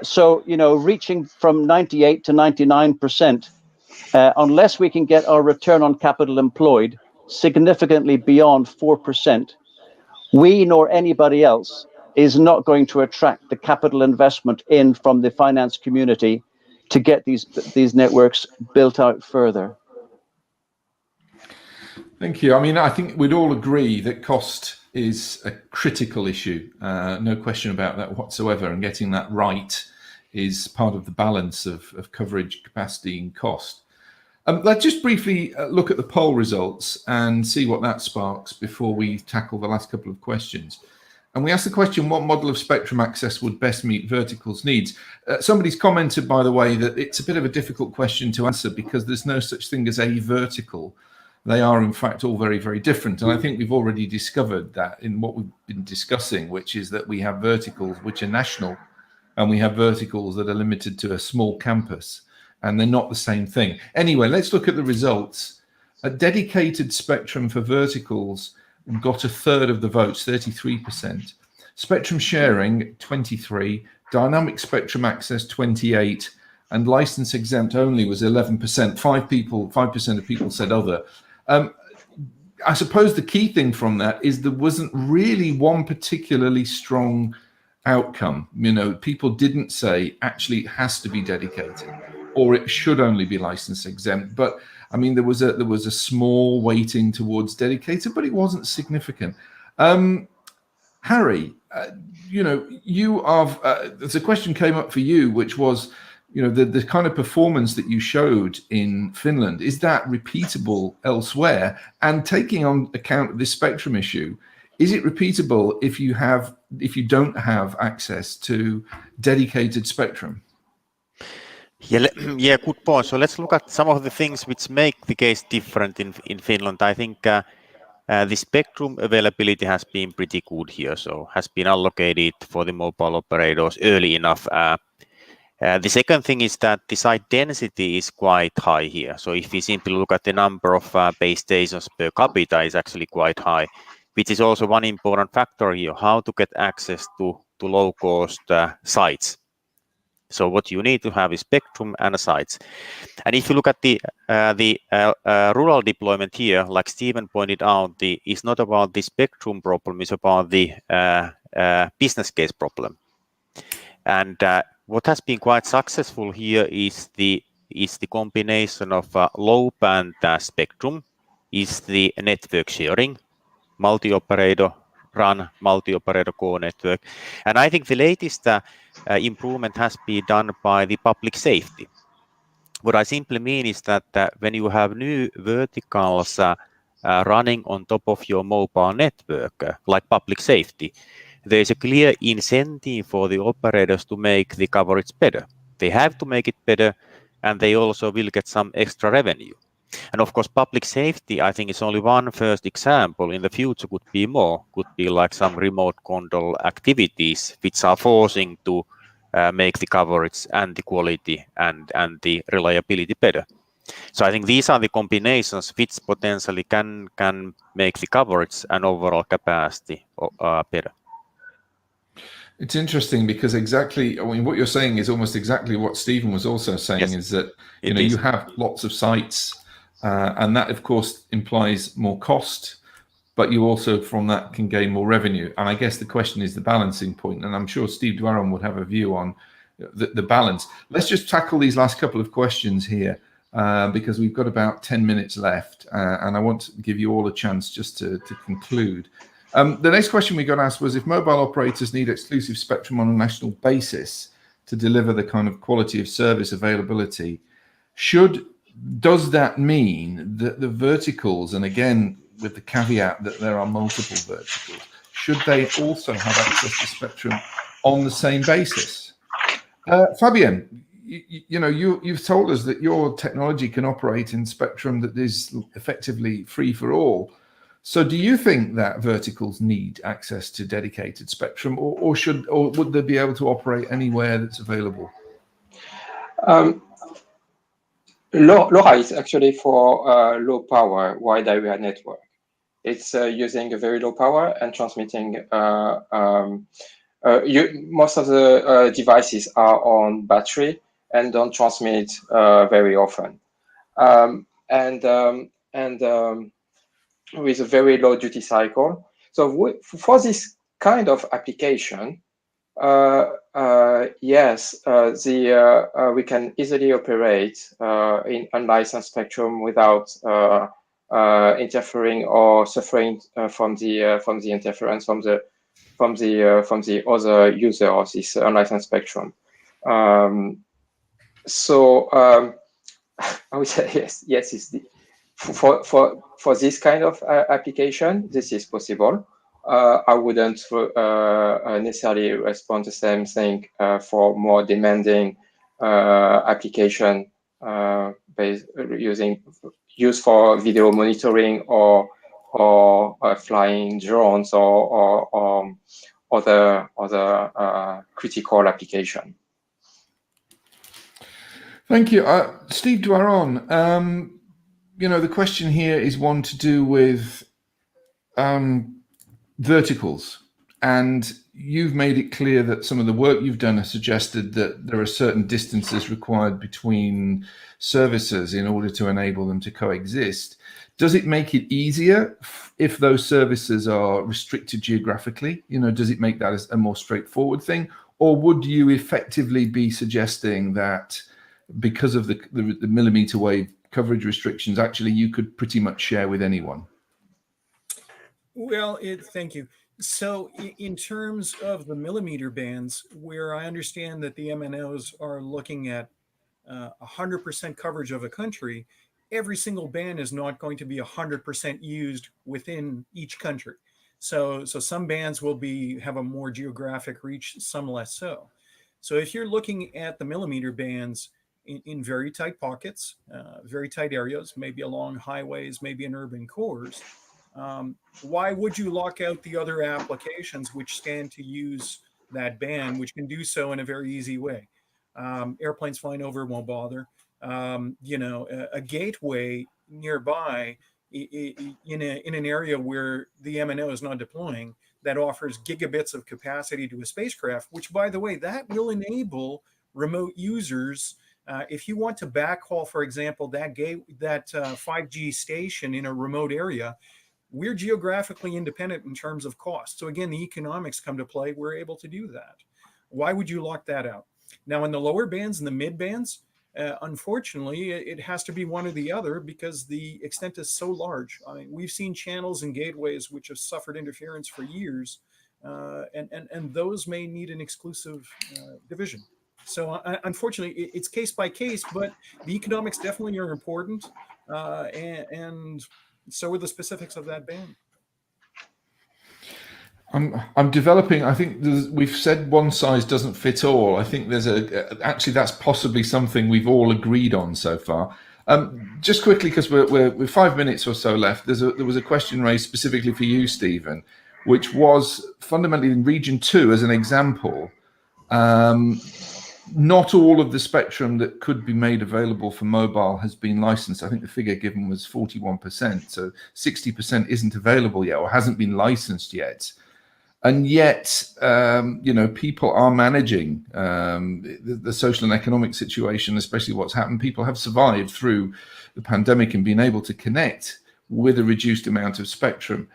So, reaching from 98 to 99%, unless we can get our return on capital employed significantly beyond 4%, we nor anybody else is not going to attract the capital investment in from the finance community to get these networks built out further. Thank you. I mean, I think we'd all agree that cost is a critical issue. No question about that whatsoever. And getting that right is part of the balance of coverage, capacity, and cost. Let's just briefly look at the poll results and see what that sparks before we tackle the last couple of questions. And we asked the question, what model of spectrum access would best meet Vertical's needs? Somebody's commented, by the way, that it's a bit of a difficult question to answer because there's no such thing as a vertical. They are, in fact, all very, very different. And I think we've already discovered that in what we've been discussing, which is that we have verticals which are national and we have verticals that are limited to a small campus, and they're not the same thing. Anyway, let's look at the results. A dedicated spectrum for verticals got a third of the votes, 33%. Spectrum sharing, 23%. Dynamic spectrum access, 28%. And license exempt only was 11%. 5% of people said other. I suppose the key thing from that is there wasn't really one particularly strong outcome. People didn't say actually it has to be dedicated or it should only be license exempt. But I mean, there was a small weighting towards dedicated, but it wasn't significant. Harry, there's a question came up for you, which was, the kind of performance that you showed in Finland, is that repeatable elsewhere? And taking on account of this spectrum issue, is it repeatable if you don't have access to dedicated spectrum? Yeah, good point. So let's look at some of the things which make the case different in Finland. I think the spectrum availability has been pretty good here, so has been allocated for the mobile operators early enough. The second thing is that the site density is quite high here. So if we simply look at the number of base stations per capita, is actually quite high, which is also one important factor here, how to get access to low-cost sites. So what you need to have is spectrum and sites. And if you look at the rural deployment here, like Stephen pointed out, it's not about the spectrum problem, it's about the business case problem. And what has been quite successful here is the combination of low band spectrum, is the network sharing, multi-operator run, multi-operator core network. And I think the latest improvement has been done by the public safety. What I simply mean is that when you have new verticals running on top of your mobile network, like public safety, there is a clear incentive for the operators to make the coverage better. They have to make it better, and they also will get some extra revenue. And of course, public safety, I think, is only one first example. In the future, could be more, could be like some remote control activities which are forcing to make the coverage and the quality and the reliability better. So I think these are the combinations which potentially can make the coverage and overall capacity better. It's interesting because what you're saying is almost exactly what Stephen was also saying. Yes, is that you have lots of sites, and that of course implies more cost, but you also from that can gain more revenue. And I guess the question is the balancing point, and I'm sure Steve Dwaron would have a view on the balance. Let's just tackle these last couple of questions here because we've got about 10 minutes left, and I want to give you all a chance just to conclude. The next question we got asked was, if mobile operators need exclusive spectrum on a national basis to deliver the kind of quality of service availability, does that mean that the verticals, and again with the caveat that there are multiple verticals, should they also have access to spectrum on the same basis? Fabien, you've told us that your technology can operate in spectrum that is effectively free for all. So do you think that verticals need access to dedicated spectrum, or would they be able to operate anywhere that's available? LoRa is actually for low power wide area network. It's using a very low power and transmitting. Most of the devices are on battery and don't transmit very often, with a very low duty cycle. So for this kind of application, yes, we can easily operate in unlicensed spectrum without interfering or suffering from the interference from the other user of this unlicensed spectrum. I would say yes, is for this kind of application, this is possible. I wouldn't necessarily respond the same thing for more demanding application used for video monitoring or flying drones or other critical application. Thank you, Steve Dwaron. The question here is one to do with verticals, and you've made it clear that some of the work you've done has suggested that there are certain distances required between services in order to enable them to coexist. Does it make it easier if those services are restricted geographically? Does it make that a more straightforward thing, or would you effectively be suggesting that because of the millimeter wave coverage restrictions, actually you could pretty much share with anyone? Well, thank you. So in terms of the millimeter bands, where I understand that the MNOs are looking at 100% coverage of a country, every single band is not going to be 100% used within each country. So some bands will have a more geographic reach, some less so. So if you're looking at the millimeter bands in very tight pockets, very tight areas, maybe along highways, maybe in urban cores, why would you lock out the other applications which stand to use that band, which can do so in a very easy way? Airplanes flying over won't bother. A gateway nearby in an area where the MNO is not deploying, that offers gigabits of capacity to a spacecraft, which, by the way, that will enable remote users. If you want to backhaul, for example, that 5G station in a remote area, we're geographically independent in terms of cost. So again, the economics come to play. We're able to do that. Why would you lock that out? Now, in the lower bands and the mid bands, unfortunately, it has to be one or the other because the extent is so large. I mean, we've seen channels and gateways which have suffered interference for years, and those may need an exclusive division. So unfortunately, it's case by case, but the economics definitely are important, and so are the specifics of that band. I'm developing. I think we've said one size doesn't fit all. I think there's actually that's possibly something we've all agreed on so far. Just quickly, because we're 5 minutes or so left. There was a question raised specifically for you, Stephen, which was fundamentally in Region 2 as an example. Not all of the spectrum that could be made available for mobile has been licensed. I think the figure given was 41%. So 60% isn't available yet or hasn't been licensed yet. And yet, people are managing the social and economic situation, especially what's happened. People have survived through the pandemic and been able to connect with a reduced amount of spectrum.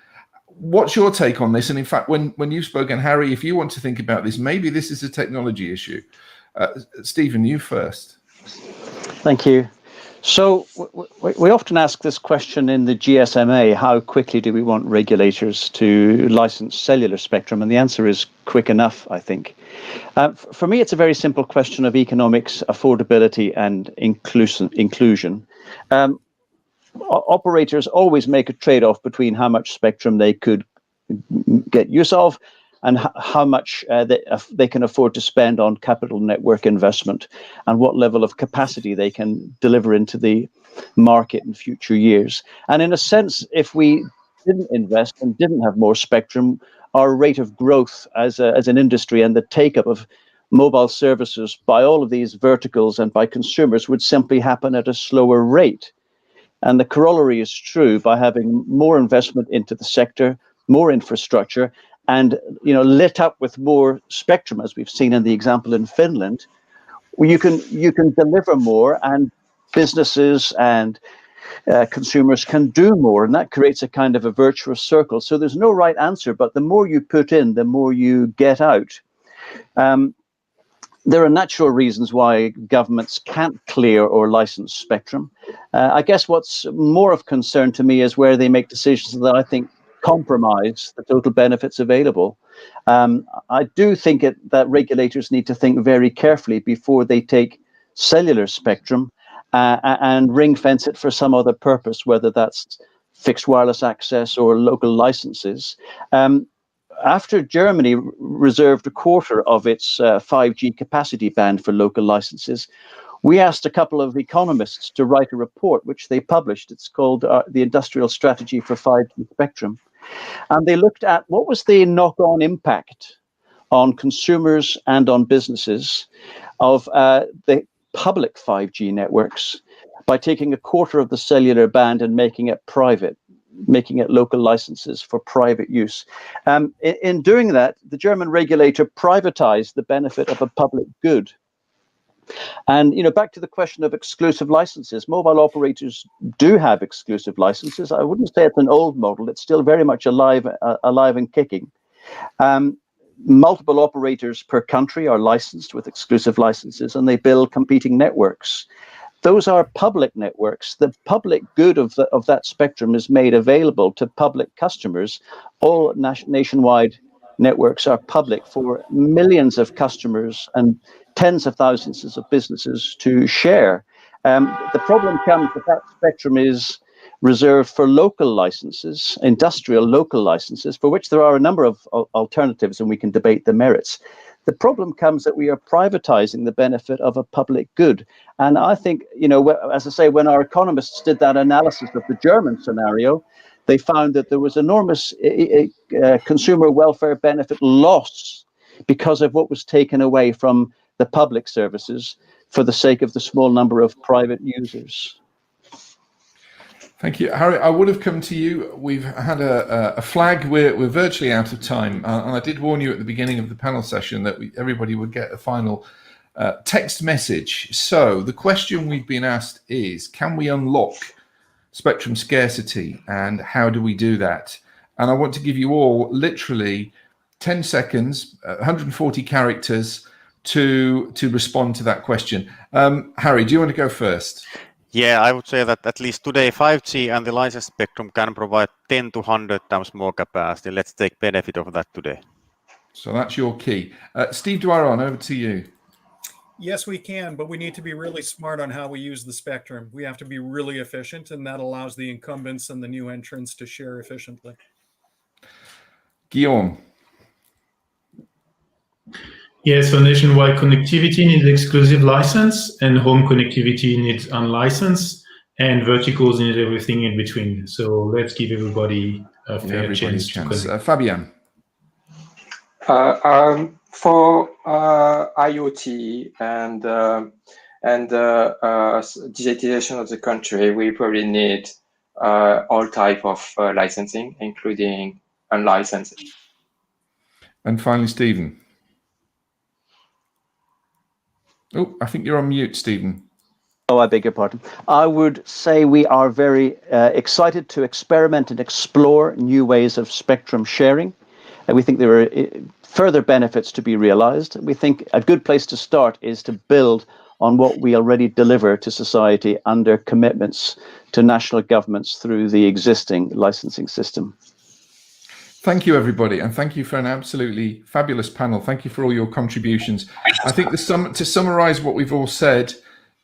what's your take on this? And in fact, when you spoke, and Harry, if you want to think about this, maybe this is a technology issue. Stephen, you first. Thank you. So we often ask this question in the GSMA: how quickly do we want regulators to license cellular spectrum? And the answer is quick enough, I think. For me, it's a very simple question of economics, affordability, and inclusion. Operators always make a trade-off between how much spectrum they could get use of and how much they can afford to spend on capital network investment and what level of capacity they can deliver into the market in future years. And in a sense, if we didn't invest and didn't have more spectrum, our rate of growth as an industry and the take-up of mobile services by all of these verticals and by consumers would simply happen at a slower rate. And the corollary is true by having more investment into the sector, more infrastructure, and lit up with more spectrum, as we've seen in the example in Finland, where you can deliver more, and businesses and consumers can do more, and that creates a kind of a virtuous circle. So there's no right answer, but the more you put in, the more you get out. There are natural reasons why governments can't clear or license spectrum. I guess what's more of concern to me is where they make decisions that I think compromise the total benefits available. I do think that regulators need to think very carefully before they take cellular spectrum and ring fence it for some other purpose, whether that's fixed wireless access or local licenses. After Germany reserved a quarter of its 5G capacity band for local licenses, we asked a couple of economists to write a report, which they published. It's called The Industrial Strategy for 5G Spectrum. And they looked at what was the knock-on impact on consumers and on businesses of the public 5G networks by taking a quarter of the cellular band and making it private, making it local licenses for private use. In doing that, the German regulator privatized the benefit of a public good. And back to the question of exclusive licenses, mobile operators do have exclusive licenses. I wouldn't say it's an old model; it's still very much alive and kicking. Multiple operators per country are licensed with exclusive licenses, and they build competing networks. Those are public networks. The public good of that spectrum is made available to public customers. All nationwide networks are public for millions of customers and tens of thousands of businesses to share. The problem comes that spectrum is reserved for local licenses, industrial local licenses, for which there are a number of alternatives, and we can debate the merits. The problem comes that we are privatizing the benefit of a public good. And I think, as I say, when our economists did that analysis of the German scenario, they found that there was enormous consumer welfare benefit loss because of what was taken away from the public services for the sake of the small number of private users. Thank you, Harry. I would have come to you. We've had a flag. We're virtually out of time, and I did warn you at the beginning of the panel session that everybody would get a final text message. So the question we've been asked is: can we unlock spectrum scarcity, and how do we do that? And I want to give you all literally 10 seconds, 140 characters to respond to that question. Harry, do you want to go first? Yeah, I would say that at least today 5G and the license spectrum can provide 10 to 100 times more capacity. Let's take benefit of that today. So that's your key. Steve Dwyron, over to you. Yes, we can, but we need to be really smart on how we use the spectrum. We have to be really efficient, and that allows the incumbents and the new entrants to share efficiently. Guillaume. Yes, so nationwide connectivity needs exclusive license, and home connectivity needs unlicensed, and verticals need everything in between. So let's give everybody a fair chance to connect. Fabian. For IoT and digitization of the country, we probably need all type of licensing, including unlicensed. And finally, Stephen. Oh, I think you're on mute, Stephen. I beg your pardon. I would say we are very excited to experiment and explore new ways of spectrum sharing. And we think there are further benefits to be realized. We think a good place to start is to build on what we already deliver to society under commitments to national governments through the existing licensing system. Thank you, everybody, and thank you for an absolutely fabulous panel. Thank you for all your contributions. I think to summarize what we've all said,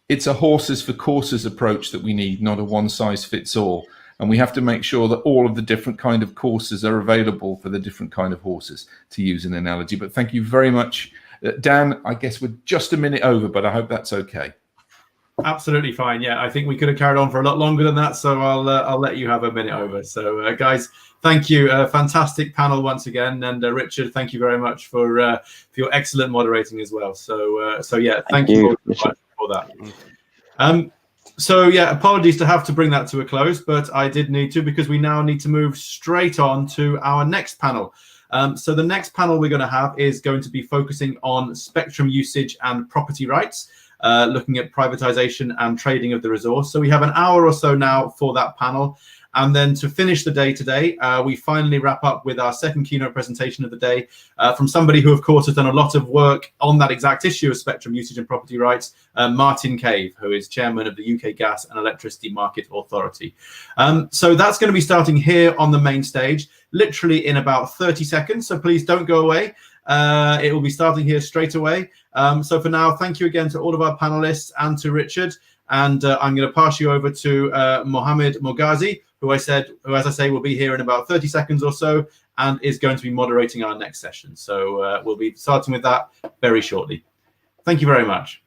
it's a horses for courses approach that we need, not a one-size-fits-all. And we have to make sure that all of the different kind of courses are available for the different kind of horses, to use an analogy. But thank you very much. Dan, I guess we're just a minute over, but I hope that's okay. Absolutely fine. Yeah, I think we could have carried on for a lot longer than that, so I'll let you have a minute over. So, guys, thank you. Fantastic panel once again, and Richard, thank you very much for your excellent moderating as well. So, yeah, thank you for that. So yeah, apologies to have to bring that to a close, but I did need to, because we now need to move straight on to our next panel. So the next panel we're going to have is going to be focusing on spectrum usage and property rights, looking at privatization and trading of the resource. So we have an hour or so now for that panel. And then to finish the day today, we finally wrap up with our second keynote presentation of the day from somebody who, of course, has done a lot of work on that exact issue of spectrum usage and property rights, Martin Cave, who is chairman of the UK Gas and Electricity Market Authority. So that's going to be starting here on the main stage, literally in about 30 seconds. So please don't go away. It will be starting here straight away. So for now, thank you again to all of our panelists and to Richard. And I'm going to pass you over to Mohammed Moghazi, who, as I say, will be here in about 30 seconds or so, and is going to be moderating our next session. So we'll be starting with that very shortly. Thank you very much.